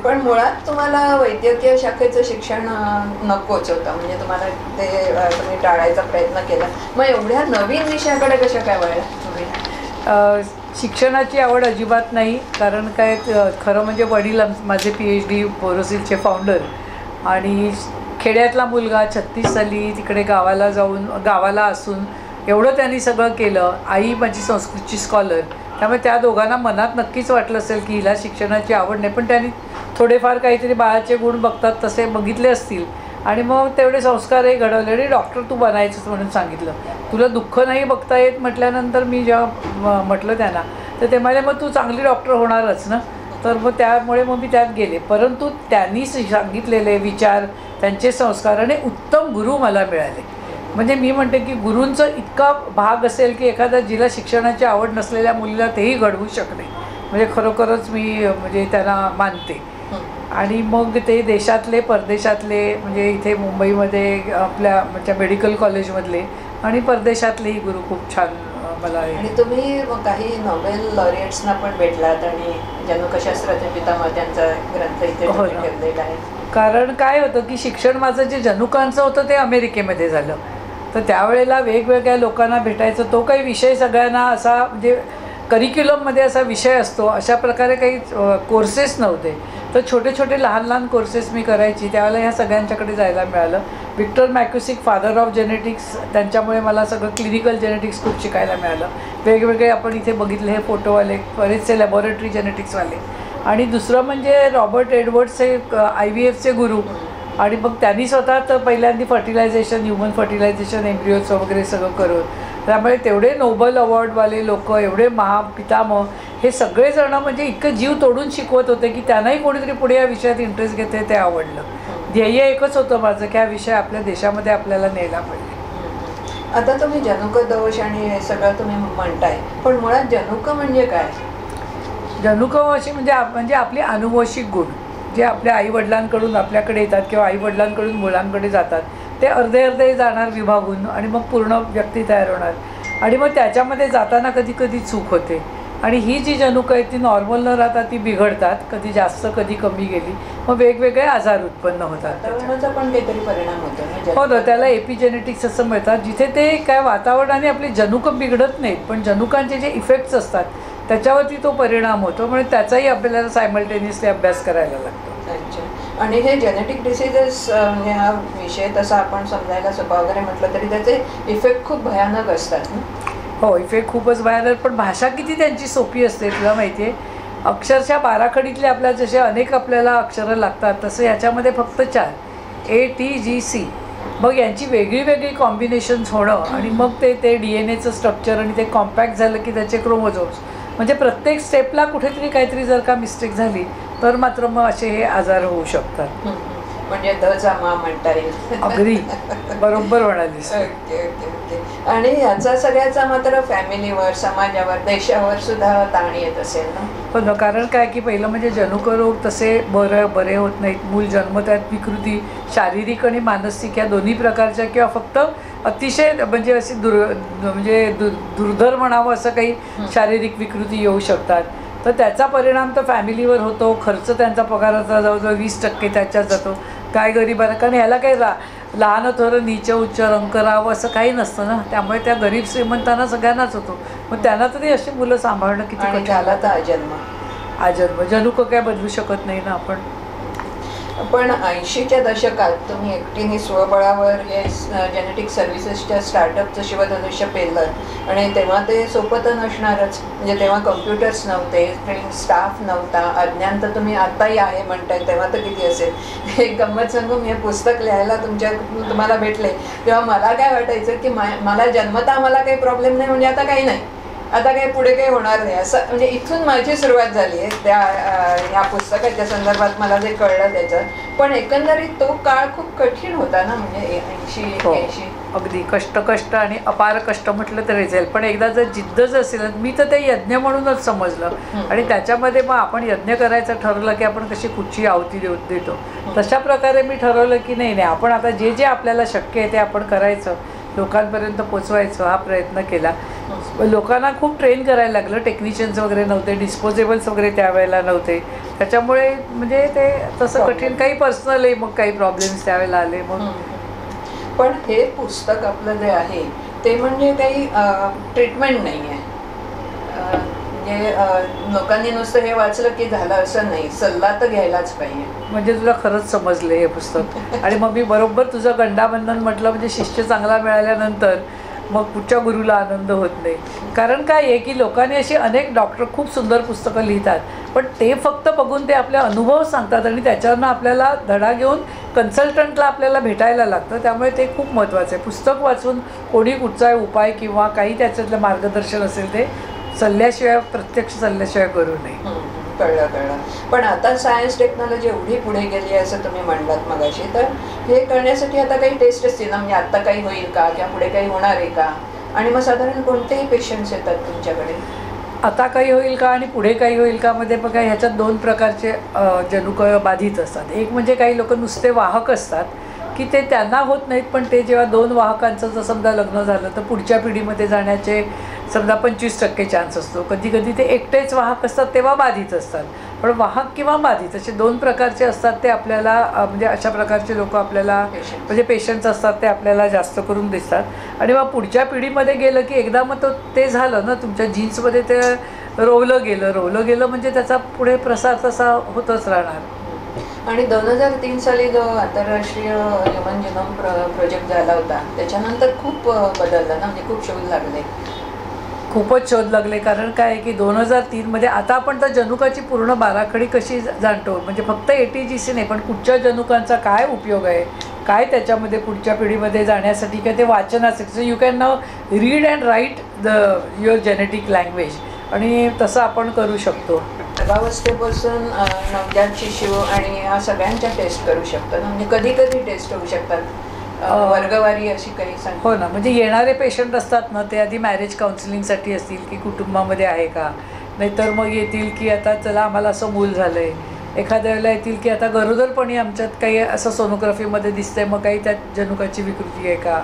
पण मुळात तुम्हाला वैद्यकीय शाखेचं शिक्षण नकोच होतं, म्हणजे तुम्हाला ते तुम्ही टाळायचा प्रयत्न केला. मग एवढ्या नवीन विषयाकडे कशा काय वळला तुम्ही? शिक्षणाची आवड अजिबात नाही. कारण काय, खरं म्हणजे वडील माझे PhD बोरोसिलचे फाउंडर आणि खेड्यातला मुलगा 36 साली तिकडे गावाला असून एवढं त्यांनी सगळं केलं. आई माझी संस्कृतची स्कॉलर, त्यामुळे त्या दोघांना मनात नक्कीच वाटलं असेल की हिला शिक्षणाची आवड नाही, पण त्यांनी थोडेफार काहीतरी बाळाचे गुण बघतात तसे बघितले असतील आणि मग तेवढे संस्कारही घडवले. आणि डॉक्टर तू बनायचंच म्हणून सांगितलं. तुला दुःख नाही बघता येत म्हटल्यानंतर मी जेव्हा म्हटलं त्यांना, तर ते म्हणाले मग तू चांगली डॉक्टर होणारच ना. तर मग त्यामुळे मग मी त्यात गेले. परंतु त्यांनी सांगितलेले विचार, त्यांचे संस्कार आणि उत्तम गुरु मला मिळाले. म्हणजे मी म्हणते की गुरूंचं इतका भाग असेल की एखाद्या जिला शिक्षणाची आवड नसलेल्या मुलीला तेही घडवू शकणे, म्हणजे खरोखरच मी म्हणजे त्यांना मानते. आणि मग ते देशातले परदेशातले, म्हणजे इथे मुंबईमध्ये आपल्या म्हणजे मेडिकल कॉलेजमधले आणि परदेशातलेही गुरु खूप छान मला आहे. आणि तुम्ही काही नोबेल लॉरिएट्सना पण भेटलात आणि जनुकशास्त्राचे पितामह त्यांचा ग्रंथ इथे ठेवलेला आहे. कारण काय होतं की शिक्षण माझं जे जनुकांचं होतं ते अमेरिकेमध्ये झालं. तर त्यावेळेला वेगवेगळ्या लोकांना भेटायचं, तो काही विषय सगळ्यांना असा म्हणजे करिक्युलममध्ये असा विषय असतो अशा प्रकारे काही कोर्सेस नव्हते. तर छोटे छोटे लहान कोर्सेस मी करायची. त्यावेळेला ह्या सगळ्यांच्याकडे जायला मिळालं. विक्टर मॅक्युसिक, फादर ऑफ जेनेटिक्स, त्यांच्यामुळे मला सगळं क्लिनिकल जेनेटिक्स खूप शिकायला मिळालं. वेगवेगळे आपण इथे बघितले हे फोटोवाले, बरेचसे लॅबॉरेटरी जेनेटिक्सवाले. आणि दुसरं म्हणजे रॉबर्ट एडवर्ड्स हे IVFचे गुरु. आणि मग त्यांनी स्वतः तर पहिल्यांदा फर्टिलायझेशन, ह्युमन फर्टिलायझेशन, एम्ब्रिओचं वगैरे सगळं करून, त्यामुळे तेवढे नोबल अवॉर्डवाले लोक, एवढे महापितामह, हे सगळेजणं म्हणजे इतकं जीव तोडून शिकवत होते की त्यांनाही कोणीतरी पुढे या विषयात इंटरेस्ट घेते ते आवडलं. ध्येय एकच होतं माझं की हा विषय आपल्या देशामध्ये आपल्याला नेला पाहिजे. आता तुम्ही जनुक दोष आणि हे सगळं तुम्ही म्हणताय, पण मुळात जनुक म्हणजे काय? जनुकवंशी म्हणजे आपली अनुवंशिक गुण जे आपल्या आईवडिलांकडून आपल्याकडे येतात किंवा आईवडिलांकडून मुलांकडे जातात, ते अर्धे अर्धे जाणार विभागून आणि मग पूर्ण व्यक्ती तयार होणार. आणि मग त्याच्यामध्ये जाताना कधी कधी चूक होते आणि ही जी जनुकं आहेत ती नॉर्मल न राहता ती बिघडतात, कधी जास्त कधी कमी गेली, मग वेगवेगळे आजार उत्पन्न होतात. वातावरणाचा पण काहीतरी परिणाम होतो. हो ना, त्याला एपिजेनेटिक्स असं म्हणतात, जिथे ते काय वातावरणाने आपली जनुकं बिघडत नाहीत पण जनुकांचे जे इफेक्ट्स असतात त्याच्यावरती तो परिणाम होतो. म्हणजे त्याचाही आपल्याला सायमल्टेनियसली अभ्यास करायला लागतो. अच्छा. आणि हे जेनेटिक डिसीजेस म्हणजे हा विषय तसा आपण समजायला सोपा वगैरे म्हटलं तरी त्याचे इफेक्ट खूप भयानक असतात ना? हो, इफेक्ट खूपच भयानक, पण भाषा किती त्यांची सोपी असते तुला माहिती आहे. अक्षरशः बाराखडीतले आपल्या जसे अनेक आपल्याला अक्षरं लागतात तसं याच्यामध्ये फक्त 4 ATGC. मग यांची वेगळी वेगळी कॉम्बिनेशन्स होणं आणि मग ते DNA स्ट्रक्चर आणि ते कॉम्पॅक्ट झालं की त्याचे क्रोमोझोम्स, म्हणजे प्रत्येक स्टेपला कुठेतरी काहीतरी जर का मिस्टेक झाली तर मात्र मग असे हे आजार होऊ शकतात. म्हणजे दजामा म्हणता येईल. अगदी बरोबर म्हणालीस. Okay okay okay. आणि ह्याचा सगळ्याचा मात्र फॅमिलीवर, समाजावर, देशावर सुद्धा ताण येत असेल ना? हो ना, कारण काय की पहिलं म्हणजे जनुकरोग तसे बरे होत नाहीत. मूल जन्मतात विकृती शारीरिक आणि मानसिक या दोन्ही प्रकारच्या किंवा फक्त अतिशय म्हणजे अशी दुर्धर म्हणावं असं काही शारीरिक विकृती येऊ शकतात. तर त्याचा परिणाम तर फॅमिलीवर होतो. खर्च त्यांचा पगाराचा जवळजवळ 20% त्याच्यात जातो. काय गरिबांना, कारण ह्याला काही लहान थोरं नीच उच्च रंग करावं असं काही नसतं ना, त्यामुळे त्या गरीब श्रीमंतांना सगळ्यांनाच होतो. मग त्यांना तरी अशी मुलं सांभाळणं किती कठीण. झाला तर आजन्म जनुकं काय बदलू शकत नाही ना आपण. पण 80च्या दशकात तुम्ही एकटीने स्वबळावर हे जेनेटिक सर्व्हिसेसच्या स्टार्टअपचं शिवधनुष्य पेललं आणि तेव्हा ते सोपं तर नसणारच. म्हणजे तेव्हा कम्प्युटर्स नव्हते, ट्रेन स्टाफ नव्हता, अज्ञान तर तुम्ही आत्ताही आहे म्हणताय, तेव्हा तर किती असेल. एक गंमत सांगू, मी हे पुस्तक लिहायला तुम्हाला भेटले तेव्हा मला काय वाटायचं की मला जन्मता मला काही प्रॉब्लेम नाही, म्हणजे आता काही नाही, आता काही पुढे काही होणार नाही, असं म्हणजे इथून माझी सुरुवात झाली आहे त्या ह्या पुस्तकाच्या संदर्भात मला जे कळलं त्याचं. पण एकंदरीत तो काळ खूप कठीण होता ना, म्हणजे 80-81. अगदी कष्ट आणि अपार कष्ट म्हटलं तरी जाईल, पण एकदा जर जिद्दच असेल, मी तर ते यज्ञ म्हणूनच समजलं आणि त्याच्यामध्ये मग आपण यज्ञ करायचं ठरवलं की आपण कशी कुठची आहुती देतो, तशा प्रकारे मी ठरवलं की नाही आपण आता जे आपल्याला शक्य आहे ते आपण करायचं, लोकांपर्यंत पोचवायचं हा प्रयत्न केला. लोकांना खूप ट्रेन करायला लागलं, टेक्निशियन्स वगैरे नव्हते, डिस्पोजेबल्स वगैरे त्यावेळेला नव्हते, त्याच्यामुळे म्हणजे ते तसं कठीण, काही पर्सनलही मग काही प्रॉब्लेम्स त्यावेळेला आले. मग पण हे पुस्तक आपलं जे आहे ते म्हणजे काही ट्रीटमेंट नाही आहे, म्हणजे लोकांनी नुसतं हे वाचलं की झालं असं नाही, सल्ला तर घ्यायलाच पाहिजे. म्हणजे तुला खरंच समजले हे पुस्तक. आणि मग मी बरोबर तुझं गंडाबंधन म्हटलं, म्हणजे शिष्य चांगला मिळाल्यानंतर मग पुढच्या गुरुला आनंद होत नाही. कारण काय आहे की लोकांनी अशी अनेक डॉक्टर खूप सुंदर पुस्तकं लिहितात, पण ते फक्त बघून ते आपले अनुभव सांगतात आणि त्याच्यावरनं आपल्याला धडा घेऊन कन्सल्टंटला आपल्याला भेटायला लागतं. त्यामुळे ते खूप महत्त्वाचं आहे. पुस्तक वाचून कोणी कुठचा उपाय किंवा काही त्याच्यातलं मार्गदर्शन असेल ते सल्ल्याशिवाय, प्रत्यक्ष सल्ल्याशिवाय करू नये. कळलं. पण आता सायन्स टेक्नॉलॉजी एवढी पुढे गेली आहे असं तुम्ही म्हणलात मगाशी, तर हे करण्यासाठी आता काही टेस्ट असतील ना, म्हणजे आता काही होईल का किंवा पुढे काही होणार आहे का? आणि मग साधारण कोणतेही पेशंट्स येतात तुमच्याकडे? आता काही होईल का आणि पुढे काही होईल का मध्ये बघा, ह्याच्यात 2 प्रकारचे जनुक बाधित असतात. एक म्हणजे काही लोक नुसते वाहक असतात की ते त्यांना होत नाहीत, पण ते जेव्हा 2 वाहकांचं जर समजा लग्न झालं तर पुढच्या पिढीमध्ये जाण्याचे समजा 25% चान्स असतो. कधी कधी ते एकटेच वाहक असतात तेव्हा बाधित असतात. पण वाहक किंवा बाधित असे 2 प्रकारचे असतात. ते आपल्याला म्हणजे अशा प्रकारचे लोक आपल्याला म्हणजे पेशंट्स असतात ते आपल्याला जास्त करून दिसतात. आणि मग पुढच्या पिढीमध्ये गेलं की एकदा मग ते झालं ना, तुमच्या जीन्समध्ये ते रोवलं गेलं म्हणजे त्याचा पुढे प्रसार तसा होतच राहणार. आणि 2003 साली जो आंतरराष्ट्रीय ह्युमन जिनोम प्रोजेक्ट झाला होता त्याच्यानंतर खूप बदललं ना, म्हणजे खूप शोध लागले. खूपच शोध लागले. कारण काय आहे की 2003मध्ये आता आपण तर जनुकाची पूर्ण बाराखडी कशी जाणतो, म्हणजे फक्त ATGC नाही पण कुठच्या जनुकांचा काय उपयोग आहे, काय त्याच्यामध्ये पुढच्या पिढीमध्ये जाण्यासाठी काय ते वाचनासाठी. So you can now read and write your genetic language, आणि तसं आपण करू शकतो. गर्भावस्थेपासून नवजात शिशू आणि ह्या सगळ्यांच्या टेस्ट करू शकतो ना, म्हणजे कधी टेस्ट होऊ शकतात. वर्गवारी अशी काही सांग. हो ना, म्हणजे येणारे पेशंट असतात ना ते आधी मॅरेज काउन्सिलिंगसाठी असतील की कुटुंबामध्ये आहे का, नाहीतर मग येतील की आता चला आम्हाला असं मूल झालं आहे, एखाद्या वेळेला येतील की आता गरोदरपणी आमच्यात काही असं सोनोग्राफीमध्ये दिसतंय, मग काही त्यात जनुकाची विकृती आहे का.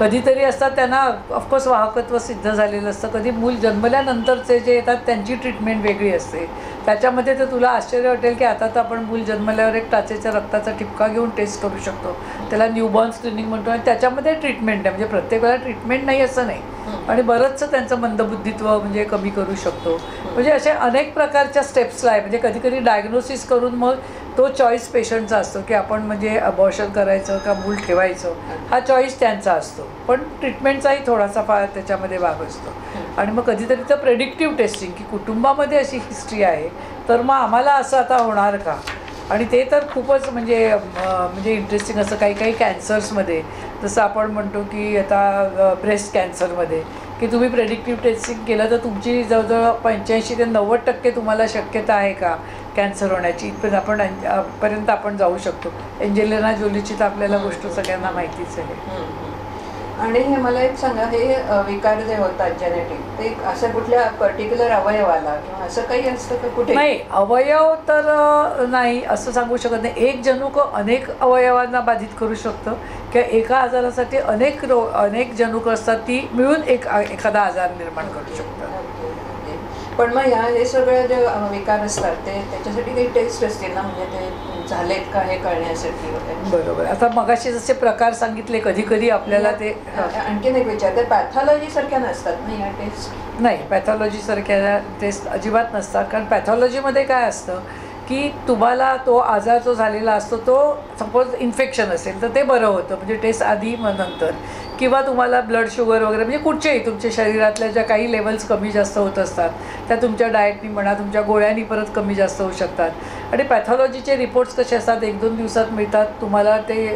कधीतरी असतात त्यांना ऑफकोर्स वाहकत्व सिद्ध झालेलं असतं, कधी मूल जन्मल्यानंतरचे जे येतात त्यांची ट्रीटमेंट वेगळी असते. त्याच्यामध्ये तर तुला आश्चर्य वाटेल की आता तर आपण मूल जन्मल्यावर एक टाचेच्या रक्ताचा ठिपका घेऊन टेस्ट करू शकतो, त्याला न्यूबॉर्न स्क्रीनिंग म्हणतो, आणि त्याच्यामध्ये ट्रीटमेंट आहे. म्हणजे प्रत्येक वेळेला ट्रीटमेंट नाही असं नाही, आणि बरंचसं त्यांचं मंदबुद्धित्व म्हणजे कमी करू शकतो. म्हणजे असे अनेक प्रकारच्या स्टेप्सला आहे. म्हणजे कधी कधी डायग्नोसिस करून मग तो चॉईस पेशंटचा असतो की आपण म्हणजे अबॉर्शन करायचं का मूल ठेवायचं, हा चॉईस त्यांचा असतो. पण ट्रीटमेंटचाही थोडासा फार त्याच्यामध्ये भाग असतो. आणि मग कधीतरी तर प्रेडिक्टिव्ह टेस्टिंग की कुटुंबामध्ये अशी हिस्ट्री आहे तर मग आम्हाला असं आता होणार का. आणि ते तर खूपच म्हणजे इंटरेस्टिंग असं काही काही कॅन्सर्समध्ये, जसं आपण म्हणतो की आता ब्रेस्ट कॅन्सरमध्ये की तुम्ही प्रेडिक्टिव्ह टेस्टिंग केलं तर तुमची जवळजवळ 85 ते 90% तुम्हाला शक्यता आहे का कॅन्सर होण्याची, इथपर्यंत आपण जाऊ शकतो. एंजेलिना जोलीची तर आपल्याला गोष्ट सगळ्यांना माहितीच आहे. आणि हे मला एक सांगा, हे विकार जे होतात जेनेटिक, ते असं कुठल्या पर्टिक्युलर अवयवाला किंवा असं काही असतं का कुठे? नाही, अवयव तर नाही असं सांगू शकत नाही. एक जनुक अनेक अवयवांना बाधित करू शकतं किंवा एका आजारासाठी अनेक जनुक असतात ती मिळून एखादा आजार निर्माण करू शकतात. पण मग हे सगळे जे विकार असतात ते त्याच्यासाठी काही टेस्ट असतील ना, म्हणजे ते झालेत का हे कळण्यासाठी वगैरे? बरोबर. आता मगाशी जसे प्रकार सांगितले, कधी कधी आपल्याला ते आणखीन एक विचारते, पॅथॉलॉजी सारख्या नसतात ना या टेस्ट? नाही, पॅथॉलॉजीसारख्या टेस्ट अजिबात नसतात. कारण पॅथॉलॉजीमध्ये काय असतं की तुम्हाला तो आजार जो झालेला असतो तो सपोज इन्फेक्शन असेल तर ते बरं होतं, म्हणजे टेस्ट आधी मग नंतर, किंवा तुम्हाला ब्लड शुगर वगैरे म्हणजे कुठच्याही तुमच्या शरीरातल्या ज्या काही लेवल्स कमी जास्त होत असतात त्या तुमच्या डाएटनी म्हणा तुमच्या गोळ्यांनी परत कमी जास्त होऊ शकतात. आणि पॅथॉलॉजीचे रिपोर्ट्स कसे असतात, 1-2 दिवसात मिळतात तुम्हाला. ते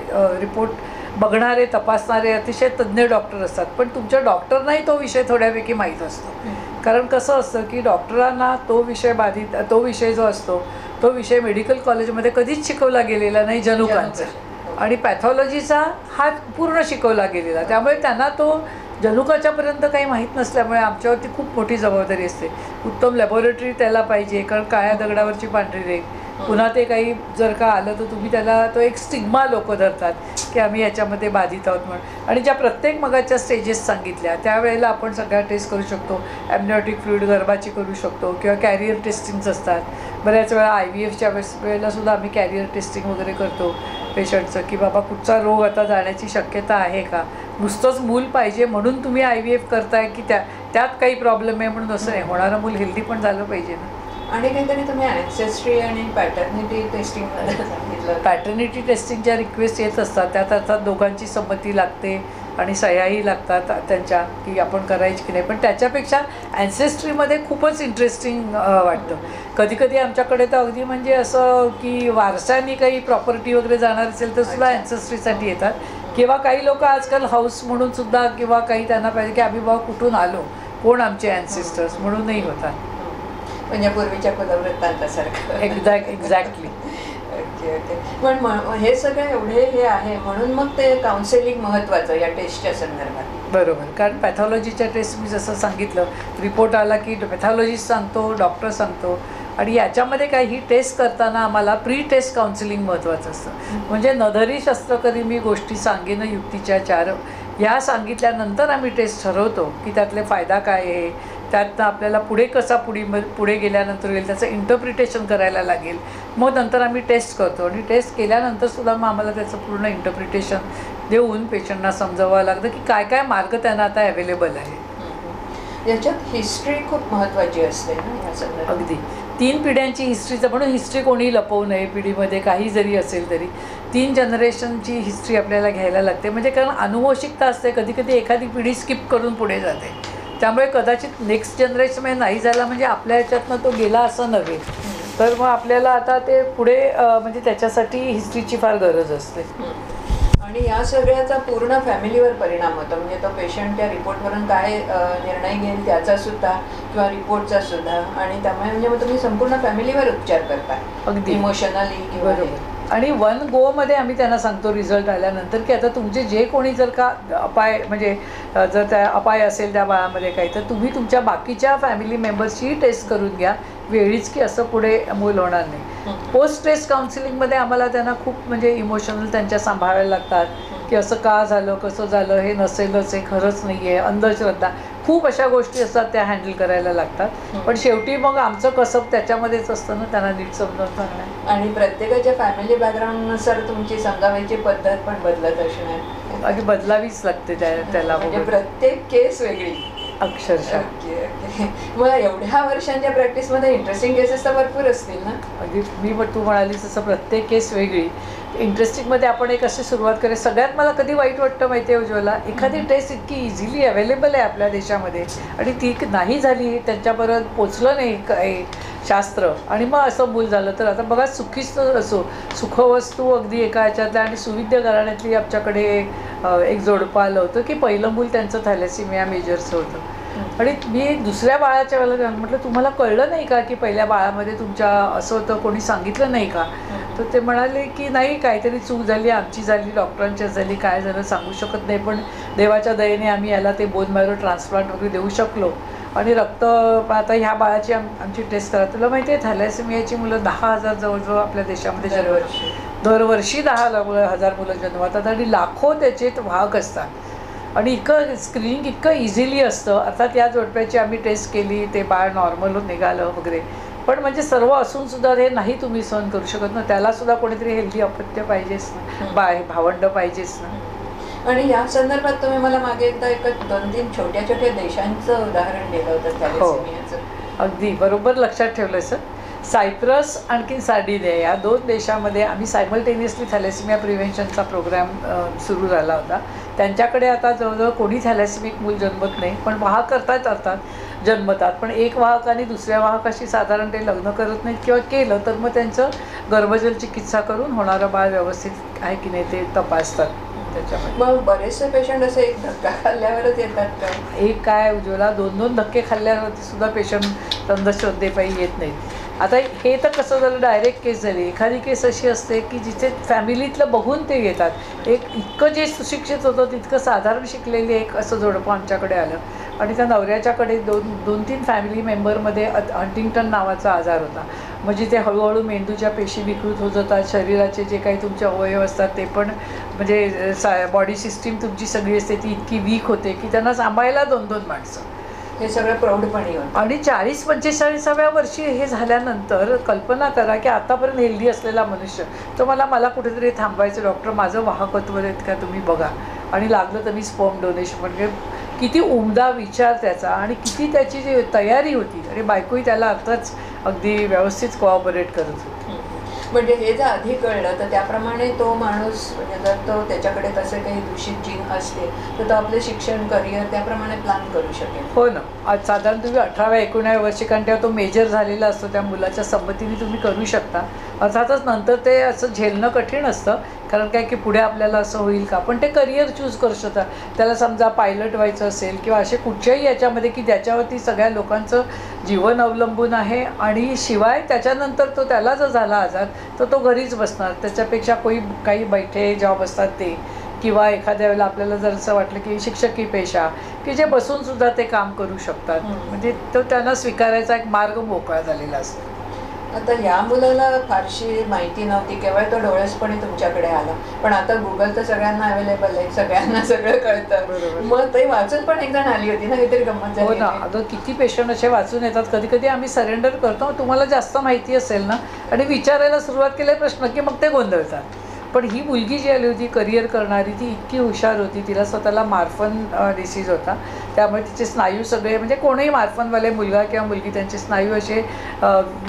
रिपोर्ट बघणारे तपासणारे अतिशय तज्ज्ञ डॉक्टर असतात, पण तुमच्या डॉक्टरनाही तो विषय थोड्यापैकी माहीत असतो. कारण कसं असतं की डॉक्टरांना तो विषय जो असतो तो विषय मेडिकल कॉलेजमध्ये कधीच शिकवला गेलेला नाही जनुकांचा, आणि पॅथॉलॉजीचा हा पूर्ण शिकवला गेलेला. त्यामुळे त्यांना तो जनुकाच्यापर्यंत काही माहीत नसल्यामुळे आमच्यावरती खूप मोठी जबाबदारी असते. उत्तम लॅबोरेटरी त्याला पाहिजे, कारण काळ्या दगडावरची पांढरी रेघ. पुन्हा ते काही जर का आलं तर तुम्ही त्याला तो एक स्टिग्मा लोक धरतात की आम्ही याच्यामध्ये बाधित आहोत म्हणून. आणि ज्या प्रत्येक मगाच्या स्टेजेस सांगितल्या त्यावेळेला आपण सगळ्या टेस्ट करू शकतो. ॲम्निओटिक फ्लुइड गर्भाची करू शकतो किंवा कॅरियर टेस्टिंग्स असतात. बऱ्याच वेळा IVFच्या वेळेलासुद्धा आम्ही कॅरियर टेस्टिंग वगैरे करतो पेशंटचं, की बाबा कुठचा रोग आता जाण्याची शक्यता आहे का. नुसतंच मूल पाहिजे म्हणून तुम्ही IVF करताय की त्यात काही प्रॉब्लेम आहे म्हणून असं नाही, होणारं मूल हेल्दी पण झालं पाहिजे ना. आणि काहीतरी तुम्ही ॲन्सेस्ट्री आणि पॅटर्निटी टेस्टिंग सांगितलं. पॅटर्निटी टेस्टिंगच्या रिक्वेस्ट येत असतात, त्यात अर्थात दोघांची संमती लागते आणि सह्याही लागतात त्यांच्या की आपण करायची की नाही. पण त्याच्यापेक्षा ॲन्सेस्ट्रीमध्ये खूपच इंटरेस्टिंग वाटतं. कधी कधी आमच्याकडे तर अगदी म्हणजे असं की वारसांनी काही प्रॉपर्टी वगैरे जाणार असेल तर सुद्धा ॲन्सेस्ट्रीसाठी येतात. किंवा काही लोक आजकाल हाऊस म्हणून सुद्धा किंवा काही त्यांना पाहिजे की आम्ही बाबा कुठून आलो, कोण आमचे ॲन्सेस्टर्स म्हणूनही होतात. म्हणजे पूर्वीच्या कुलवृत्तांतासारखं. एक्झॅक्टली. ओके. पण हे सगळं एवढे हे आहे म्हणून मग ते काउन्सिलिंग महत्त्वाचं या टेस्टच्या संदर्भात. बरोबर. कारण पॅथॉलॉजीच्या टेस्ट मी जसं सांगितलं, रिपोर्ट आला की पॅथॉलॉजिस्ट सांगतो, डॉक्टर सांगतो. आणि याच्यामध्ये काय, ही टेस्ट करताना आम्हाला प्री टेस्ट काउन्सिलिंग महत्त्वाचं असतं. म्हणजे नधरी शस्त्रकरी मी गोष्टी सांगेन युक्तीच्या 4 ह्या सांगितल्यानंतर आम्ही टेस्ट ठरवतो की त्यातले फायदा काय आहे, त्यातनं आपल्याला पुढे गेल्यानंतर होईल त्याचं इंटरप्रिटेशन करायला लागेल. मग नंतर आम्ही टेस्ट करतो आणि टेस्ट केल्यानंतरसुद्धा मग आम्हाला त्याचं पूर्ण इंटरप्रिटेशन देऊन पेशंटना समजावं लागतं की काय काय मार्ग त्यांना आता अवेलेबल आहे. याच्यात हिस्ट्री खूप महत्त्वाची असते ना या संदर्भात. अगदी 3 पिढ्यांची हिस्ट्रीचं, म्हणून हिस्ट्री कोणीही लपवू नये. पिढीमध्ये काही जरी असेल तरी 3 जनरेशनची हिस्ट्री आपल्याला घ्यायला लागते. म्हणजे कारण अनुवंशिकता असते, कधी कधी एखादी पिढी स्किप करून पुढे जाते. त्यामुळे कदाचित नेक्स्ट जनरेशनमध्ये नाही झाला म्हणजे आपल्या ह्याच्यातनं तो गेला असं नव्हे. तर मग आपल्याला आता ते पुढे म्हणजे त्याच्यासाठी हिस्ट्रीची फार गरज असते. आणि या सगळ्याचा पूर्ण फॅमिलीवर परिणाम होतो. म्हणजे तो पेशंट त्या रिपोर्टवरून काय निर्णय घेईल त्याचा सुद्धा किंवा रिपोर्टचा सुद्धा. आणि त्यामुळे म्हणजे मग तुम्ही संपूर्ण फॅमिलीवर उपचार करता, अगदी इमोशनली किंवा. आणि 1 गोमध्ये आम्ही त्यांना सांगतो रिझल्ट आल्यानंतर की आता तुमचे जे कोणी जर का अपाय म्हणजे जर त्या अपाय असेल त्या बाळामध्ये काही, तर तुम्ही तुमच्या बाकीच्या फॅमिली मेंबर्सची टेस्ट करून घ्या वेळीच, की असं पुढे मूल होणार नाही. पोस्ट टेस्ट काउन्सिलिंगमध्ये आम्हाला त्यांना खूप म्हणजे इमोशनल त्यांच्या सांभाळायला लागतात की असं का झालं, कसं झालं, हे नसेलच, हे खरंच नाही आहे, अंधश्रद्धा, खूप अशा गोष्टी असतात त्या हँडल करायला लागतात. पण शेवटी मग आमचं कसब त्याच्यामध्येच असतं ना, त्यांना नीट समजावून सांगणं. आणि प्रत्येकाच्या फॅमिली बॅकग्राऊंडनुसार तुमची समजावायची पद्धत पण बदलत असणार, अगदी बदलावीच लागते त्याला, म्हणजे प्रत्येक केस वेगळी अक्षरशः. मग एवढ्या वर्षांच्या प्रॅक्टिसमध्ये इंटरेस्टिंग केसेस तर भरपूर असतील ना? अगदी तू म्हणालीस तसं प्रत्येक केस वेगळी. इंटरेस्टिंगमध्ये आपण एक अशी सुरुवात करूया. सगळ्यात मला कधी वाईट वाटतं माहिती आहे उज्ज्वला, एखादी टेस्ट इतकी इझिली अवेलेबल आहे आपल्या देशामध्ये आणि ती नाही झाली, त्यांच्याबरोबर पोचलं नाही काही शास्त्र, आणि मग असं मूल झालं तर आता बघा, सुखीच असो, सुखवस्तू अगदी एका ह्याच्यातल्या आणि सुविद्य घराण्यातली आमच्याकडे एक जोडपं आलं होतं की पहिलं मूल त्यांचं थॅलेसिमिया मेजरचं होतं. आणि मी दुसऱ्या बाळाच्या वेळेला म्हटलं, तुम्हाला कळलं नाही का की पहिल्या बाळामध्ये तुमच्या असं होतं, कोणी सांगितलं नाही का? तर ते म्हणाले की नाही, काहीतरी चूक झाली, आमची झाली, डॉक्टरांच्या झाली, काय झालं सांगू शकत नाही, पण देवाच्या दयेने आम्ही याला ते बोन मॅरो ट्रान्सप्लांट वगैरे देऊ शकलो. आणि रक्त आता ह्या बाळाची आमची टेस्ट करा. तुला माहिती आहे थॅलेसेमियाची मुलं 10,000 जवळजवळ आपल्या देशामध्ये दरवर्षी 10,000 मुलं जन्मतात आणि लाखो त्याचे वाहक असतात. आणि इतकं स्क्रीनिंग इतकं इझिली असतं. अर्थात या जोडप्याची आम्ही टेस्ट केली, ते बाळ नॉर्मल निघालं वगैरे, पण म्हणजे सर्व असूनसुद्धा हे नाही तुम्ही सहन करू शकत ना, त्यालासुद्धा कोणीतरी हेल्दी अपत्य पाहिजेच ना, भावंड पाहिजेच ना. आणि या संदर्भात तुम्ही मला मागे एकदा 2-3 छोट्या छोट्या देशांचं उदाहरण दिलं होतं थॅलेसेमियाचं. अगदी बरोबर लक्षात ठेवलं सर. सायप्रस आणखी सार्डिनिया या 2 देशामध्ये आम्ही सायमल्टेनियसली थॅलेसेमिया प्रिव्हेन्शनचा प्रोग्राम सुरू झाला होता. त्यांच्याकडे आता जवळजवळ कोणी थॅलेसेमिक मूल जन्मत नाही, पण वाहक अर्थात जन्मतात, पण एक वाहक आणि दुसऱ्या वाहकाशी साधारण ते लग्न करत नाहीत, किंवा केलं तर मग त्यांचं गर्भजल चिकित्सा करून होणारं बाळ व्यवस्थित आहे की नाही ते तपासतात. त्याच्यामध्ये मग बरेचसे पेशंट असे एक धक्का खाल्ल्यावरच येतात का? एक काय उज्ज्वला, 2-2 धक्के खाल्ल्यावरती सुद्धा पेशंट अंधश्रद्धेपायी येत नाहीत. आता हे तर कसं झालं, डायरेक्ट केस झाली. एखादी केस अशी असते की जिथे फॅमिलीतलं बघून ते येतात. एक इतकं जे सुशिक्षित होतं तितकं साधारण शिकलेली एक असं जोडपं आमच्याकडे आलं, आणि त्या नवऱ्याच्याकडे 2-3 फॅमिली मेंबरमध्ये हंटिंग्टन नावाचा आजार होता. म्हणजे ते हळूहळू मेंदूच्या पेशी विकृत होत जातात, शरीराचे जे काही तुमचे अवयव असतात ते पण, म्हणजे बॉडी सिस्टीम तुमची सगळी असते ती इतकी वीक होते की त्यांना सांभाळायला 2-2 माणसं. हे सगळं प्रौढपणी होतं. आणि 40-45व्या वर्षी हे झाल्यानंतर कल्पना करा की आतापर्यंत हेल्दी असलेला मनुष्य तो मला कुठेतरी थांबवायचं, डॉक्टर माझं वाहकत्व आहेत का तुम्ही बघा, आणि लागलं तर मी स्पर्म डोनेशन. म्हणजे किती उमदा विचार त्याचा, आणि किती त्याची जी तयारी होती, आणि बायकोही त्याला अर्थातच अगदी व्यवस्थित कोऑपरेट करत होती. म्हणजे हे जर आधी कळलं तर त्याप्रमाणे तो माणूस, म्हणजे जर तो त्याच्याकडे तसे काही दूषित जीन असले तर तो आपले शिक्षण, करिअर त्याप्रमाणे प्लॅन करू शकेल. हो ना. आज साधारण तुम्ही 18व्या-19व्या वर्षी, कारण तेव्हा तो मेजर झालेला असतो, त्या मुलाच्या संमतीने तुम्ही करू शकता. अर्थातच नंतर ते असं झेलणं कठीण असतं, कारण काय की पुढे आपल्याला असं होईल का, पण ते करिअर चूज करू शकता. त्याला समजा पायलट व्हायचं असेल किंवा असे कुठच्याही याच्यामध्ये की ज्याच्यावरती सगळ्या लोकांचं जीवन अवलंबून आहे, आणि शिवाय त्याच्यानंतर तो त्याला जर झाला आजार तर तो घरीच बसणार. त्याच्यापेक्षा काही बैठे जॉब असतात ते, किंवा एखाद्या वेळेला आपल्याला जर असं वाटलं की शिक्षकी पेशा की जे बसूनसुद्धा ते काम करू शकतात, म्हणजे तो त्यांना स्वीकारायचा एक मार्ग मोकळा झालेला असतो. आता या मुलाला फारशी माहिती नव्हती, केवळ तो डोळसपणे तुमच्याकडे आला, पण आता गुगल तर सगळ्यांना अवेलेबल आहे, सगळ्यांना सगळं कळतं. मग ते वाचून पण एकदा आली होती ना, काहीतरी गंमत झाली. हो ना. आता किती पेशंट असे वाचून येतात. कधी कधी आम्ही सरेंडर करतो, तुम्हाला जास्त माहिती असेल ना, आणि विचारायला सुरुवात केले प्रश्न की मग ते गोंधळतात. पण ही मुलगी जी आली होती करिअर करणारी, ती इतकी हुशार होती. तिला स्वतःला मार्फन डिसीज होता, त्यामुळे तिचे स्नायू सगळे, म्हणजे कोणीही मार्फनवाले मुलगा किंवा मुलगी, त्यांचे स्नायू असे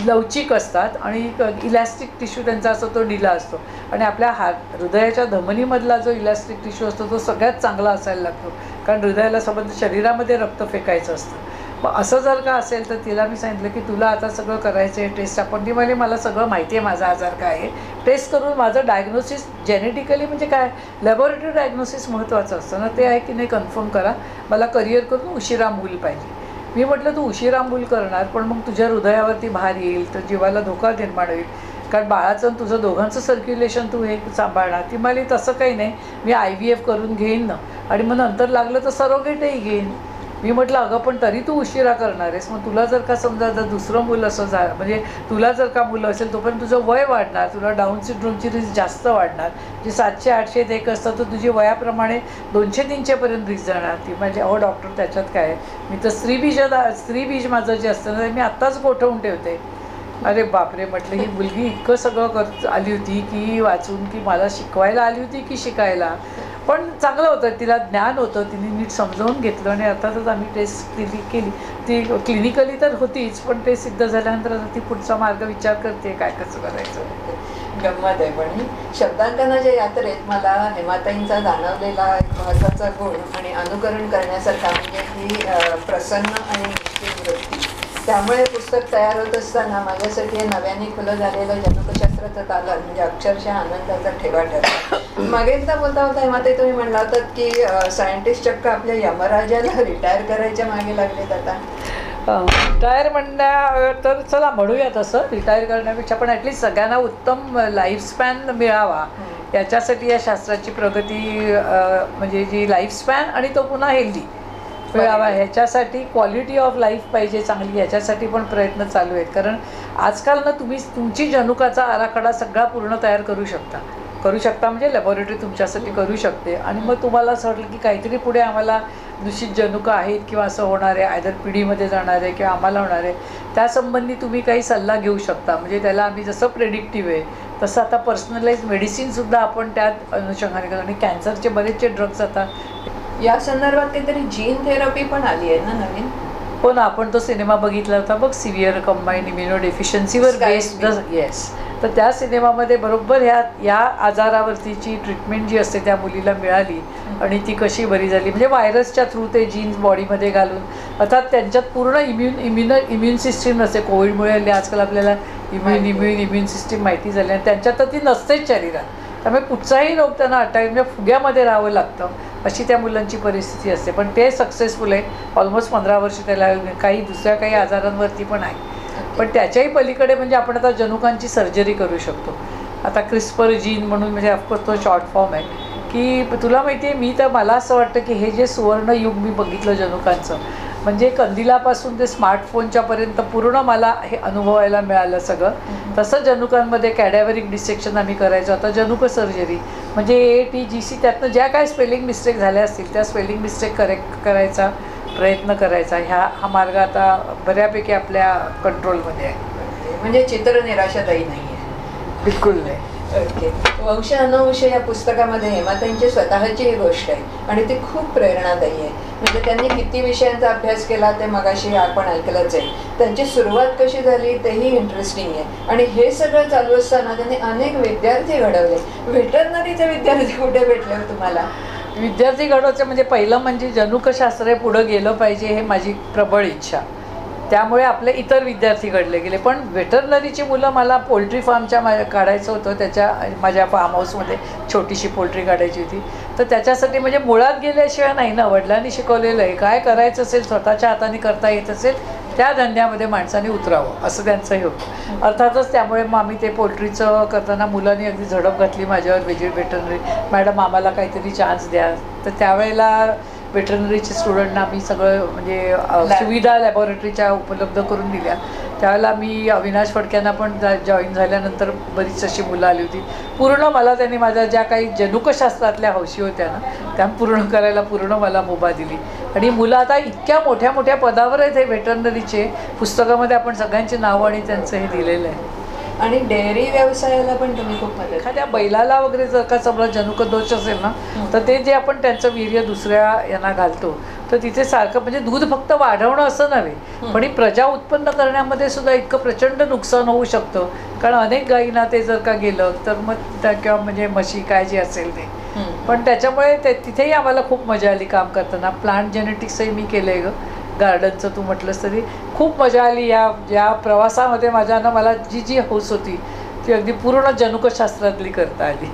लवचिक असतात, आणि इलॅस्टिक टिश्यू त्यांचा असतो तो ढिला असतो, आणि आपल्या हृदयाच्या धमनीमधला जो इलॅस्टिक टिश्यू असतो तो सगळ्यात चांगला असायला लागतो, कारण हृदयाला सोबत शरीरामध्ये रक्त फेकायचं असतं. मग असं जर का असेल तर तिला मी सांगितलं की तुला आता सगळं करायचं आहे टेस्ट. आपण ती म्हणजे मला सगळं माहिती आहे माझा आजार काय आहे, टेस्ट करून माझं डायग्नोसिस जेनेटिकली, म्हणजे काय लॅबोरेटरी डायग्नोसिस महत्त्वाचं असतं ना, ते आहे की नाही कन्फर्म करा. मला करिअर करून उशिरा मूल पाहिजे. मी म्हटलं तू उशिरा मूल करणार, पण मग तुझ्या हृदयावरती भार येईल, तर जीवाला धोका निर्माण होईल. कारण बाळाचं आणि तुझं दोघांचं सर्क्युलेशन तू हे सांभाळणार. ती म्हणाली तसं काही नाही, मी IVF करून घेईन ना आणि मग नंतर लागलं तर सरोगेटही घेईन. मी म्हटलं अगं पण तरी तू उशिरा करणार आहेस, मग तुला जर का समजा जर दुसरं मुलं असं झालं म्हणजे तुला जर का मुलं असेल तोपर्यंत तुझं वय वाढणार, तुला डाऊन सिंड्रोमची रिस्क जास्त वाढणार. जी 700-800 एक असतं तर तुझी वयाप्रमाणे 200-300पर्यंत रिस्क जाणार. ती म्हणजे अहो डॉक्टर त्याच्यात काय, मी तर स्त्रीबीज माझं जे असतं ना मी आत्ताच गोठवून ठेवते. अरे बापरे, म्हटलं ही मुलगी इतकं सगळं आली होती की वाचून, की मला शिकवायला आली होती की शिकायला. पण चांगलं होतं, तिला ज्ञान होतं, तिने नीट समजावून घेतलं आणि अर्थातच आम्ही टेस्ट केली. ती क्लिनिकली तर होतीच, पण ते सिद्ध झाल्यानंतर आता ती पुढचा मार्ग विचार करते काय कसं करायचं. गंमत आहे. पण शब्दांकनाच्या यात्रेत मला हेमाताईंचा जाणवलेला एक महत्त्वाचा गुण आणि अनुकरण करण्यासारखा म्हणजे ही प्रसन्न आणि निश्चित वृत्ती. त्यामुळे पुस्तक तयार होत असताना माझ्यासाठी हे नव्याने खुलं झालेलं जनुकशास्त्राचं तालन म्हणजे अक्षरशः आनंदाचा ठेवा ठरला. मागे एकदा बोलता होता हेमाताई तुम्ही म्हणला होतात की सायंटिस्ट चक्क आपल्या यमराजाला रिटायर करायच्या मागे लागलेत आता. रिटायर म्हणण्या तर चला म्हणूया तसं, रिटायर करण्यापेक्षा पण ॲटलिस्ट सगळ्यांना उत्तम लाईफस्पॅन मिळावा याच्यासाठी या शास्त्राची प्रगती म्हणजे जी लाईफस्पॅन आणि तो पुन्हा हेल्दी मिळावा ह्याच्यासाठी क्वालिटी ऑफ लाईफ पाहिजे चांगली, याच्यासाठी पण प्रयत्न चालू आहेत. कारण आजकाल ना तुम्ही तुमची जनुकाचा आराखडा सगळा पूर्ण तयार करू शकता म्हणजे लॅबॉरेटरी तुमच्यासाठी करू शकते. आणि मग तुम्हाला असं वाटलं की काहीतरी पुढे आम्हाला दूषित जनुकं आहेत किंवा असं होणार आहे, आयदर पिढीमध्ये जाणार आहे किंवा आम्हाला होणार आहे, त्यासंबंधी तुम्ही काही सल्ला घेऊ शकता. म्हणजे त्याला आम्ही जसं प्रेडिक्टिव्ह आहे तसं आता पर्सनलाइज मेडिसिनसुद्धा आपण त्यात अनुषंगाने करतो. आणि कॅन्सरचे बरेचसे ड्रग्स आता या संदर्भात काहीतरी जीन थेरपी पण आली आहे ना नवीन. हो ना, आपण तो सिनेमा बघितला होता बघ, सिव्हिअर कंबाईंड इम्युनोडेफिशियन्सीवर बेस्ड. येस, तर त्या सिनेमामध्ये बरोबर या आजारावरतीची ट्रीटमेंट जी असते त्या मुलीला मिळाली आणि ती कशी बरी झाली. म्हणजे व्हायरसच्या थ्रू ते जीन्स बॉडीमध्ये घालून, अर्थात त्यांच्यात पूर्ण इम्युन सिस्टीम नसते. कोविडमुळे आजकाल आपल्याला इम्युन सिस्टीम माहिती झाली आणि त्यांच्यात तर ती नसतेच शरीरात. त्यामुळे कुठचाही रोग त्यांना अटॅक म्हणजे फुग्यामध्ये राहावं लागतं, अशी त्या मुलांची परिस्थिती असते. पण ते सक्सेसफुल आहे. ऑलमोस्ट 15 वर्ष त्याला काही आजारांवरती पण आहे. पण त्याच्याही पलीकडे म्हणजे आपण आता जनुकांची सर्जरी करू शकतो. आता क्रिस्पर जीन म्हणून म्हणजे ऑफकोर्स तो शॉर्ट फॉर्म आहे की तुला माहिती आहे, मला असं वाटतं की हे जे सुवर्ण युग मी बघितलं जनुकांचं, म्हणजे कंदिलापासून ते स्मार्टफोनच्यापर्यंत पूर्ण मला हे अनुभवायला मिळालं सगळं. तसं जनुकांमध्ये कॅडॅव्हरिक डिसेक्शन आम्ही करायचो. आता जनुक सर्जरी म्हणजे ATGC, त्यातनं ज्या काय स्पेलिंग मिस्टेक झाल्या असतील त्या स्पेलिंग मिस्टेक करेक्ट करायचा प्रयत्न करायचा. हा मार्ग आता बऱ्यापैकी आपल्या कंट्रोलमध्ये आहे. म्हणजे चित्र निराशादायी नाही आहे. बिलकुल नाही. ओके. वंश अनवंश या पुस्तकामध्ये हेमाताईंची स्वतःची ही गोष्ट आहे आणि ती खूप प्रेरणादायी आहे. म्हणजे त्यांनी किती विषयांचा अभ्यास केला ते मगाशी आपण ऐकलंच आहे. त्यांची सुरुवात कशी झाली तेही इंटरेस्टिंग आहे. आणि हे सगळं चालू असताना त्यांनी अनेक विद्यार्थी घडवले. व्हेटरनरीचे विद्यार्थी कुठे भेटले तुम्हाला? विद्यार्थी घडवायचं म्हणजे पहिलं म्हणजे जनुकशास्त्र पुढं गेलं पाहिजे हे माझी प्रबळ इच्छा. त्यामुळे आपले इतर विद्यार्थी घडले गेले. पण व्हेटरनरीची मुलं मला पोल्ट्री फार्मच्या काढायचं होतं. माझ्या फार्म हाऊसमध्ये छोटीशी पोल्ट्री काढायची होती. तर त्याच्यासाठी म्हणजे मुळात गेल्याशिवाय नाही ना, वडिलांनी शिकवलेलं आहे. काय करायचं असेल स्वतःच्या हाताने करता येत असेल त्या धंद्यामध्ये माणसाने उतरावं असं त्यांचं हे होतं. अर्थातच त्यामुळे मग आम्ही ते पोल्ट्रीचं करताना मुलांनी अगदी झडप घातली माझ्यावर. व्हेटरनरी मॅडम आम्हाला काहीतरी चान्स द्या. तर त्यावेळेला व्हेटरनरीचे स्टुडंटना आम्ही सगळं म्हणजे सुविधा लॅबॉरेटरीच्या उपलब्ध करून दिल्या. त्यावेळेला मी अविनाश फडक्यांना पण जॉईन झाल्यानंतर बरीच अशी मुलं आली होती. पूर्ण मला त्यांनी माझ्या ज्या काही जनुकशास्त्रातल्या हौशी होत्या ना त्या पूर्ण करायला पूर्ण मला मुभा दिली. आणि मुलं आता इतक्या मोठ्या मोठ्या पदावर आहेत हे व्हेटरनरीचे. पुस्तकामध्ये आपण सगळ्यांची नावं आणि त्यांचं हे दिलेलं आहे. आणि डेअरी व्यवसायाला पण तुम्ही खूप मदत. एखाद्या बैलाला वगैरे जर का समजा जनुकदोष असेल ना तर ते जे आपण त्यांचं वीर्य दुसऱ्या यांना घालतो तर तिथे सारखं म्हणजे दूध फक्त वाढवणं असं नव्हे पण ही प्रजा उत्पन्न करण्यामध्ये सुद्धा इतकं प्रचंड नुकसान होऊ शकतं. कारण अनेक गायींना ते जर का गेलं तर मग त्या किंवा म्हणजे म्हशी काय जे असेल ते. पण त्याच्यामुळे तिथेही आम्हाला खूप मजा आली काम करताना. प्लांट जेनेटिक्सही मी केलं आहे गं. गार्डनचं तू म्हटलंस तरी खूप मजा आली या प्रवासामध्ये. मला जी हौस होती ती अगदी पूर्ण जनुकशास्त्रातली करता आली.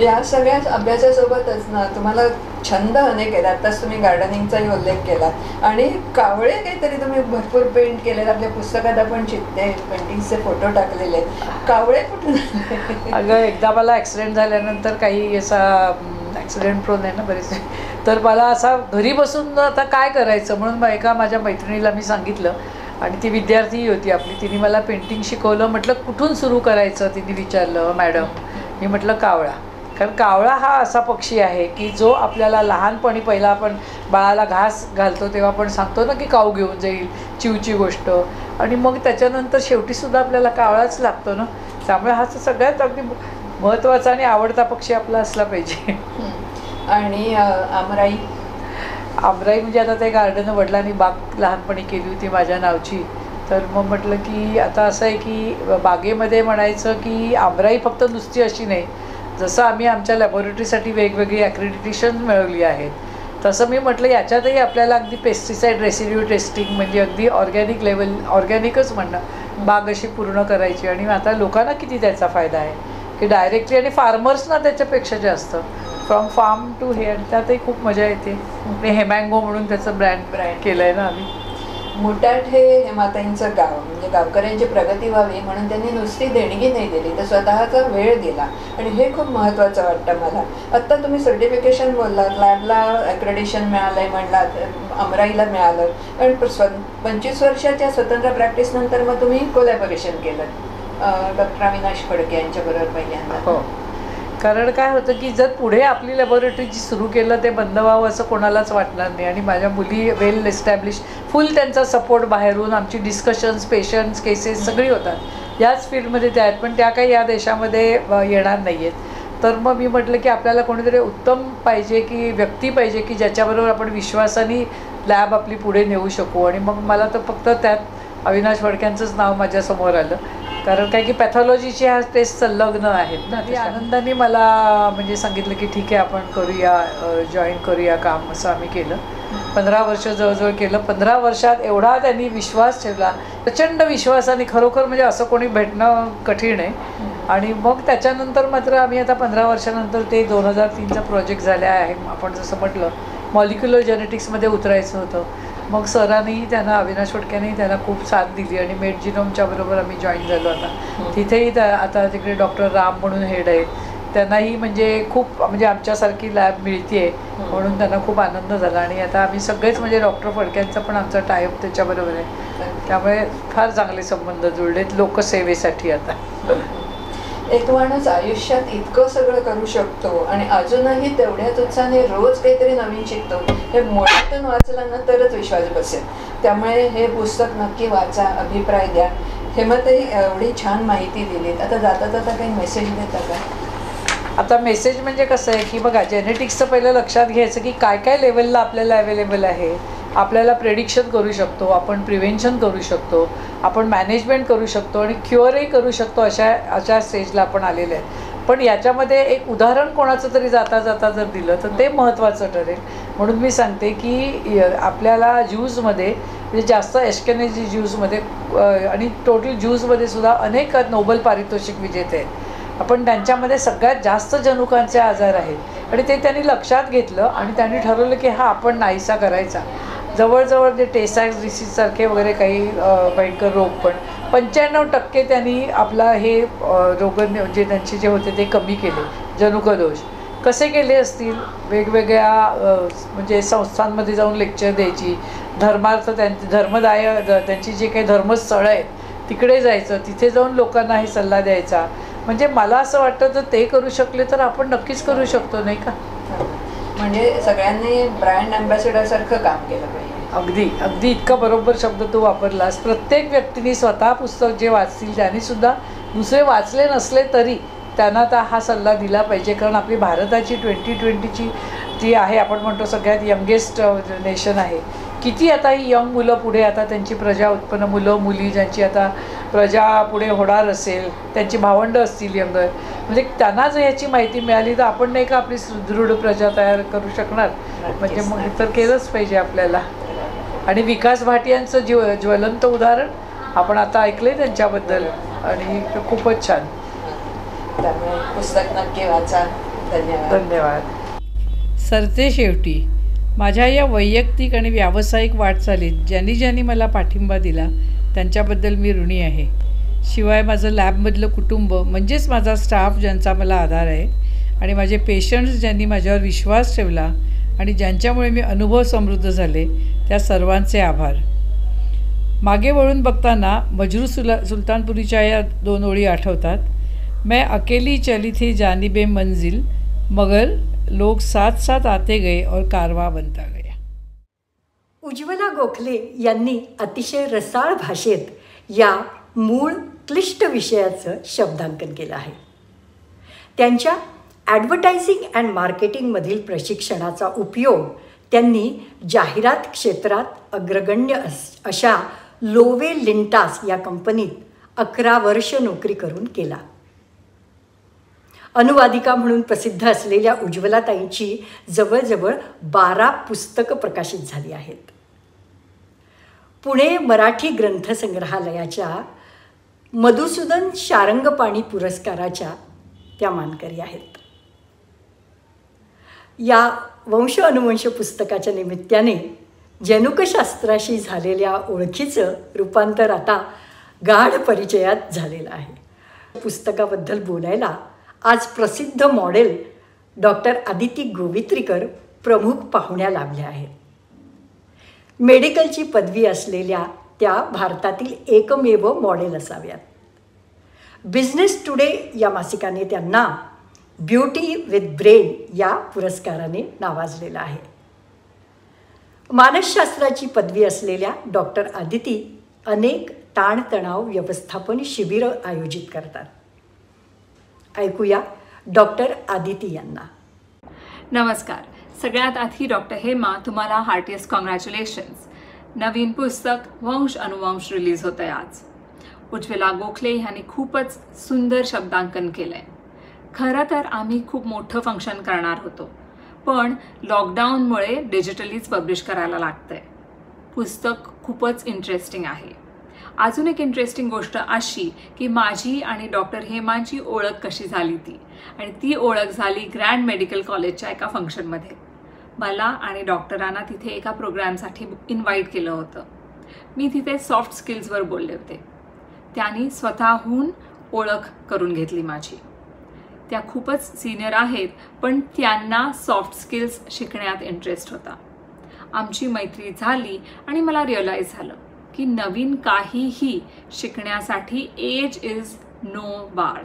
या सगळ्या अभ्यासासोबतच ना तुम्हाला छंद अनेक आहेत. आताच तुम्ही गार्डनिंगचाही उल्लेख केला आणि कावळे काहीतरी तुम्ही भरपूर पेंट केलेत. आपल्या पुस्तकात आपण चित्ते पेंटिंगचे फोटो टाकलेले आहेत. कावळे कुठून? अगं एकदा मला ॲक्सिडेंट झाल्यानंतर काही असा ॲक्सिडेंट प्रोन आहे ना बरेचसे, तर मला असा घरी बसून आता काय करायचं म्हणून एका माझ्या मैत्रिणीला मी सांगितलं आणि ती विद्यार्थी होती आपली, तिने मला पेंटिंग शिकवलं. म्हटलं कुठून सुरू करायचं तिने विचारलं मॅडम. मी म्हटलं कावळा. कारण कावळा हा असा पक्षी आहे की जो आपल्याला लहानपणी पहिला आपण बाळाला घास घालतो तेव्हा आपण सांगतो ना की काऊ घेऊन जाईल, चिवची गोष्ट, आणि मग त्याच्यानंतर शेवटीसुद्धा आपल्याला कावळाच लागतो ना. त्यामुळे हा सगळ्यात अगदी महत्त्वाचा आणि आवडता पक्षी आपला असला पाहिजे. आणि आमराई? आमराई म्हणजे आता ते गार्डन वडिलांनी बाग लहानपणी केली होती माझ्या नावची, तर मग म्हटलं की आता असं आहे की बागेमध्ये म्हणायचं की आमराई फक्त नुसती अशी नाही, जसं आम्ही आमच्या लॅबोरेटरीसाठी वेगवेगळी ॲक्रेडिटेशन मिळवली आहेत तसं मी म्हटलं याच्यातही आपल्याला अगदी पेस्टिसाईड रेसिड्यू टेस्टिंग म्हणजे अगदी ऑर्गॅनिक लेवल, ऑर्गॅनिकच म्हणणं, बाग अशी पूर्ण करायची. आणि आता लोकांना किती त्याचा फायदा आहे की डायरेक्टली, आणि फार्मर्सना त्याच्यापेक्षा जास्त, फ्रॉम फार्म टू हे, आणि त्यातही खूप मजा येते. हेमँगो म्हणून त्याचं ब्रँड केलं आहे ना आम्ही. मुटाट हे हेमाताईंचं गाव, म्हणजे गावकऱ्यांची प्रगती व्हावी म्हणून त्यांनी नुसती देणगी नाही दिली तर स्वतःचा वेळ दिला, आणि हे खूप महत्त्वाचं वाटतं मला. आत्ता तुम्ही सर्टिफिकेशन बोललात, लॅबला ॲक्रेडिशन मिळालं आहे म्हणलात, अमराईला मिळालं, पण 25 वर्षाच्या स्वतंत्र प्रॅक्टिसनंतर मग तुम्ही कोलॅबोरेशन केलं डॉक्टर अविनाश फडके यांच्याबरोबर पहिल्यांदा. हो, कारण काय होतं की जर पुढे आपली लॅबोरेटरी जी सुरू केलं ते बंद व्हावं असं कोणालाच वाटणार नाही. आणि माझ्या मुली वेल एस्टॅब्लिश, फुल त्यांचा सपोर्ट बाहेरून, आमची डिस्कशन्स, पेशंट्स, केसेस सगळी होतात याच फील्डमध्ये त्या आहेत, पण त्या काही या देशामध्ये येणार नाही आहेत. तर मग मी म्हटलं की आपल्याला कोणीतरी उत्तम पाहिजे, की व्यक्ती पाहिजे की ज्याच्याबरोबर आपण विश्वासाने लॅब आपली पुढे नेऊ शकू. आणि मग मला तर फक्त त्यात अविनाश फडक्यांचंच नाव माझ्यासमोर आलं, कारण काय की पॅथॉलॉजीचे ह्या टेस्ट संलग्न आहेत ना. ती आनंदाने मला म्हणजे सांगितलं की ठीक आहे आपण करूया, जॉईन करूया काम, असं आम्ही केलं. 15 वर्ष जवळजवळ केलं. 15 वर्षात एवढा त्यांनी विश्वास ठेवला, प्रचंड विश्वासाने, खरोखर म्हणजे असं कोणी भेटणं कठीण आहे. आणि मग त्याच्यानंतर मात्र आम्ही आता 15 वर्षानंतर ते 2003चा प्रोजेक्ट झाला आहे. आपण जसं म्हटलं मॉलिक्युलर जेनेटिक्समध्ये उतरायचं होतं, मग सरांनीही त्यांना, अविनाश फडक्यांनीही त्यांना खूप साथ दिली आणि मेड जिनोमच्या बरोबर आम्ही जॉईन झालो. आता तिथेही आता तिकडे डॉक्टर राम म्हणून हेड आहेत, त्यांनाही म्हणजे खूप म्हणजे आमच्यासारखी लॅब मिळते आहे म्हणून त्यांना खूप आनंद झाला. आणि आता आम्ही सगळेच म्हणजे डॉक्टर फडक्यांचा पण आमचा टायअप त्याच्याबरोबर आहे, त्यामुळे फार चांगले संबंध जुळलेत लोकसेवेसाठी. आता एक माणूस आयुष्यात इतकं सगळं करू शकतो आणि अजूनही तेवढ्याच उत्साहाने रोज काहीतरी नवीन शिकतो, हे मुळातून वाचलं ना तरच विश्वास बसेल. त्यामुळे हे पुस्तक नक्की वाचा, अभिप्राय द्या. हेमताई एवढी छान माहिती दिलीत. आता जाता जाता काही मेसेज देता का? आता मेसेज म्हणजे कसं आहे की बघा, जेनेटिक्सचं पहिलं लक्षात घ्यायचं की काय काय लेवलला आपल्याला अवेलेबल आहे. आपल्याला प्रेडिक्शन करू शकतो, आपण प्रिव्हेन्शन करू शकतो, आपण मॅनेजमेंट करू शकतो आणि क्युअरही करू शकतो, अशा स्टेजला आपण आलेले आहे. पण याच्यामध्ये एक उदाहरण कोणाचं तरी जाता जाता जर दिलं तर ते महत्त्वाचं ठरेल. म्हणून मी सांगते की आपल्याला ज्यूजमध्ये म्हणजे जास्त एशकेनेजी ज्यूजमध्ये आणि टोटल ज्यूजमध्ये सुद्धा अनेक नोबेल पारितोषिक विजेते आहेत. आपण त्यांच्यामध्ये सगळ्यात जास्त जनुकांचे आजार आहेत आणि ते त्यांनी लक्षात घेतलं आणि त्यांनी ठरवलं की हा आपण नाहीसा करायचा. जवळजवळ जे टेसाक्स डिसीजसारखे वगैरे काही भयंकर रोग पण 95% त्यांनी आपला हे रोग जे त्यांचे जे होते ते कमी केले. जनुकदोष कसे केले असतील? वेगवेगळ्या म्हणजे संस्थांमध्ये जाऊन लेक्चर द्यायची, धर्मार्थ त्यांची जे काही धर्मस्थळं आहेत तिकडे जायचं, तिथे जाऊन लोकांना हे सल्ला द्यायचा. म्हणजे मला असं वाटतं जर ते करू शकले तर आपण नक्कीच करू शकतो, नाही का? म्हणजे सगळ्यांनी ब्रँड अँबॅसेडरसारखं काम केलं पाहिजे. अगदी अगदी इतका बरोबर शब्द तू वापरलास. प्रत्येक व्यक्तीने स्वतः पुस्तक जे वाचतील त्यांनीसुद्धा दुसरे वाचले नसले तरी त्यांना आता हा सल्ला दिला पाहिजे. कारण आपली भारताची 2020ची जी आहे, आपण म्हणतो सगळ्यात यंगेस्ट नेशन आहे. किती आता ही यंग मुलं पुढे आता त्यांची प्रजा उत्पन्न, मुलं मुली ज्यांची आता प्रजा पुढे होणार असेल, त्यांची भावंडं असतील यंग, म्हणजे त्यांना जर ह्याची माहिती मिळाली तर आपण नाही का आपली सुदृढ प्रजा तयार करू शकणार. म्हणजे मग तर केलंच पाहिजे आपल्याला. आणि विकास भाटियांचं ज्वलंत उदाहरण आपण आता ऐकलं आहे त्यांच्याबद्दल आणि खूपच छान. त्यामुळे पुस्तक नक्की वाचा. धन्यवाद. धन्यवाद. सरते शेवटी माझ्या या वैयक्तिक आणि व्यावसायिक वाटचालीत ज्यांनी मला पाठिंबा दिला त्यांच्याबद्दल मी ऋणी आहे. शिवाय माझं लॅबमधलं कुटुंब म्हणजेच माझा स्टाफ ज्यांचा मला आधार आहे आणि माझे पेशंट्स ज्यांनी माझ्यावर विश्वास ठेवला आणि ज्यांच्यामुळे मी अनुभव समृद्ध झाले त्या सर्वांचे आभार. मागे वळून बघताना मजरू सुलतानपुरीच्या या 2 ओळी आठवतात. मैं अकेली चली थी जानिबे मंजिल मगर लोग साथ साथ आते गए और कारवा बनता गया. उज्ज्वला गोखले यांनी अतिशय रसाळ भाषेत या मूळ क्लिष्ट विषयाचं शब्दांकन केलं आहे. त्यांच्या ॲडव्हर्टायझिंग अँड मार्केटिंगमधील प्रशिक्षणाचा उपयोग त्यांनी जाहिरात क्षेत्रात अग्रगण्य अशा लोवे लिंटास या कंपनीत 11 वर्ष नोकरी करून केला. अनुवादिका म्हणून प्रसिद्ध असलेल्या उज्ज्वलाताईंची जवळजवळ 12 पुस्तकं प्रकाशित झाली आहेत. पुणे मराठी ग्रंथसंग्रहालयाच्या मधुसूदन शारंगपाणी पुरस्काराच्या त्या मानकरी आहेत. या वंश अनुवंश पुस्तकाच्या निमित्ताने जनुकशास्त्राशी झालेल्या ओळखीचं रूपांतर आता गाढ परिचयात झालेलं आहे. पुस्तकाबद्दल बोलायला आज प्रसिद्ध मॉडेल डॉक्टर आदिती गोवित्रीकर प्रमुख पाहुण्या लाभल्या आहेत. मेडिकलची पदवी असलेल्या त्या भारतातील एकमेव मॉडेल असाव्यात. बिझनेस टुडे या मासिकाने त्यांना ब्युटी विथ ब्रेन या पुरस्काराने नावाजलेलं आहे. मानसशास्त्राची पदवी असलेल्या डॉक्टर आदिती अनेक ताणतणाव व्यवस्थापन शिबिरं आयोजित करतात. ऐकूया डॉक्टर आदिती यांना. नमस्कार. सगळ्यात आधी डॉक्टर हेमा तुम्हाला हार्टिएस्ट कॉंग्रॅच्युलेशन्स. नवीन पुस्तक वंश अनुवंश रिलीज होतं आहे आज. उज्ज्वला गोखले ह्यांनी खूपच सुंदर शब्दांकन केलं आहे. खरं तर आम्ही खूप मोठं फंक्शन करणार होतो, पण लॉकडाऊनमुळे डिजिटलीच पब्लिश करायला लागतं आहे. पुस्तक खूपच इंटरेस्टिंग आहे. अजून एक इंटरेस्टिंग गोष्ट अशी की माझी आणि डॉक्टर हेमांची ओळख कशी झाली ती, आणि ती ओळख झाली ग्रँड मेडिकल कॉलेजच्या एका फंक्शनमध्ये. मला आणि डॉक्टरांना तिथे एका प्रोग्रॅमसाठी इन्व्हाइट केलं होतं. मी तिथे सॉफ्ट स्किल्सवर बोलले होते. त्यांनी स्वतःहून ओळख करून घेतली माझी. त्या खूपच सिनियर आहेत, पण त्यांना सॉफ्ट स्किल्स शिकण्यात इंटरेस्ट होता. आमची मैत्री झाली आणि मला रिअलाईज झालं की नवीन काहीही शिकण्यासाठी age is no bar.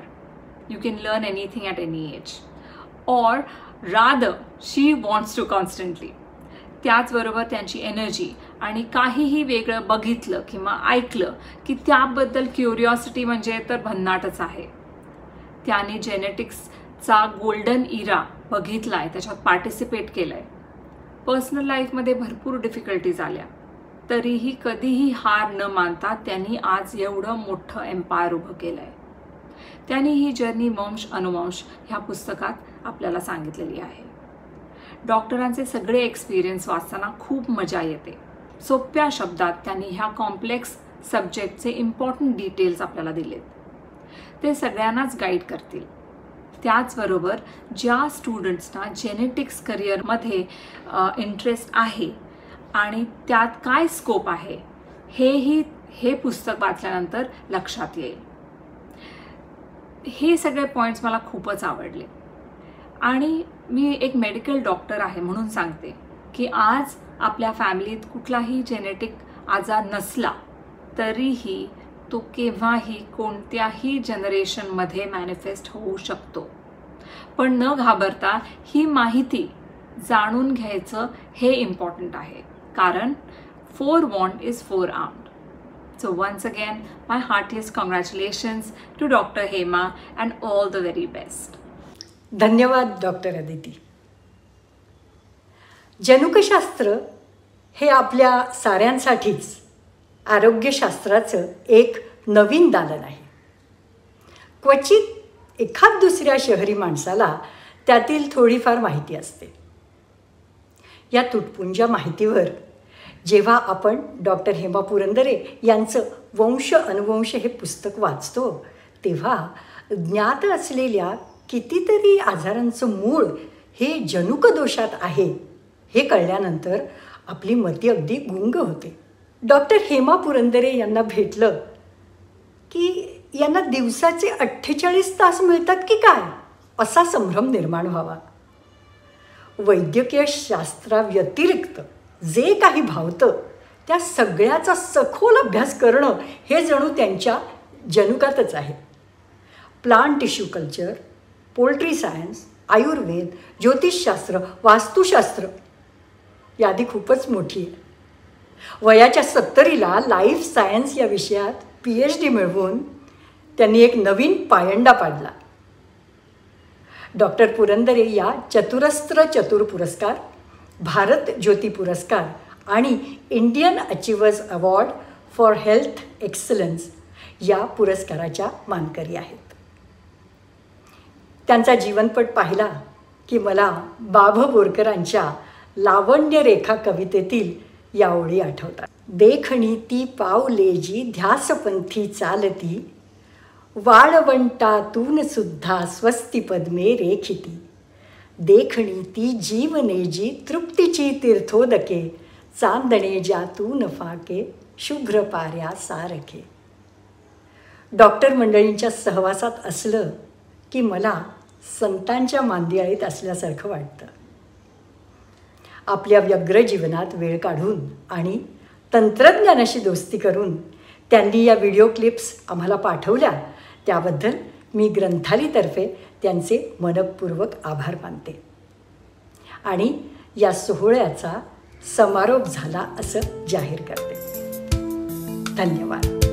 You can learn anything at any age, or rather she wants to constantly. त्याचबरोबर त्यांची एनर्जी आणि काहीही वेगळं बघितलं किंवा ऐकलं की त्याबद्दल क्युरिओसिटी म्हणजे तर भन्नाटच आहे. त्याने जेनेटिक्सचा गोल्डन इरा बघितला आहे, त्याच्यात पार्टिसिपेट केलं आहे. पर्सनल लाईफमध्ये भरपूर डिफिकल्टीज आल्या, तरीही कधीही हार न मानता त्यांनी आज एवढं मोठं एम्पायर उभं केलं आहे. त्यांनी ही जर्नी वंश अनुवंश ह्या पुस्तकात आपल्याला सांगितलेली आहे. डॉक्टरांचे सगळे एक्सपिरियन्स वाचताना खूप मजा येते. सोप्या शब्दात त्यांनी ह्या कॉम्प्लेक्स सब्जेक्टचे इम्पॉर्टंट डिटेल्स आपल्याला दिलेत. ते सगळ्यांनाच गाईड करतील. त्याचबरोबर ज्या स्टुडंट्सना जेनेटिक्स करिअरमध्ये इंटरेस्ट आहे आणि त्यात काय स्कोप आहे हे पुस्तक वाचल्यानंतर लक्षात येईल. हे सगळे पॉईंट्स मला खूपच आवडले. आणि मी एक मेडिकल डॉक्टर आहे म्हणून सांगते की आज आपल्या फॅमिलीत कुठलाही जेनेटिक आजार नसला तरीही तो केव्हाही कोणत्याही जनरेशनमध्ये मॅनिफेस्ट होऊ शकतो. पण न घाबरता ही माहिती जाणून घ्यायचं हे इम्पॉर्टंट आहे, कारण forewarned is forearmed. So once again, my heartiest congratulations to Dr. Hema and all the very best. धन्यवाद डॉक्टर आदिती. जनुकशास्त्र हे आपल्या साऱ्यांसाठीच आरोग्यशास्त्राचं एक नवीन दालन आहे. क्वचित एखाद दुसऱ्या शहरी माणसाला त्यातील थोडीफार माहिती असते. या तुटपुंज्या माहितीवर जेव्हा आपण डॉक्टर हेमा पुरंदरे यांचं वंश अनुवंश हे पुस्तक वाचतो तेव्हा ज्ञात असलेल्या कितीतरी आजारांचं मूळ हे जनुक दोषात आहे हे कळल्यानंतर आपली मती अगदी गुंग होते. डॉक्टर हेमा पुरंदरे यांना भेटलं की यांना दिवसाचे 48 तास मिळतात की काय असा संभ्रम निर्माण व्हावा. वैद्यकीय शास्त्राव्यतिरिक्त जे काही भावतं त्या सगळ्याचा सखोल अभ्यास करणं हे जणू त्यांच्या जनुकातच आहे. Plant tissue culture, poultry science, Ayurveda, ज्योतिषशास्त्र, वास्तुशास्त्र यादी खूपच मोठी आहे. वयाच्या 70ला लाईफ सायन्स या विषयात PhD मिळवून त्यांनी एक नवीन पायंडा पाडला. डॉक्टर पुरंदरे या चतुरस्त्र चतुर पुरस्कार, भारत ज्योती पुरस्कार आणि Indian achievers award for health excellence या पुरस्काराच्या मानकरी आहेत. त्यांचा जीवनपट पाहिला की मला बाभ बोरकरांच्या लावण्य रेखा कवितेतील या ओळी आठवतात. देखणी ती पावले जी ध्यासपंथी चालती, वाळवंटातून सुद्धा स्वस्ती पद्मे रेखिती. देखणी ती जीवने जी तृप्तीची तीर्थोदके, चांदणे ज्यातून फाके शुभ्र पाऱ्या सारखे. डॉक्टर मंडळींच्या सहवासात असलं की मला संतांच्या मांदियाळीत असल्यासारखं वाटतं. आपल्या व्यग्र जीवनात वेळ काढून आणि तंत्रज्ञानाशी दोस्ती करून त्यांनी या व्हिडिओ क्लिप्स आम्हाला पाठवल्या त्याबद्दल मी ग्रंथालीतर्फे त्यांचे मनःपूर्वक आभार मानते आणि या सोहळ्याचा समारोप झाला असं जाहीर करते. धन्यवाद.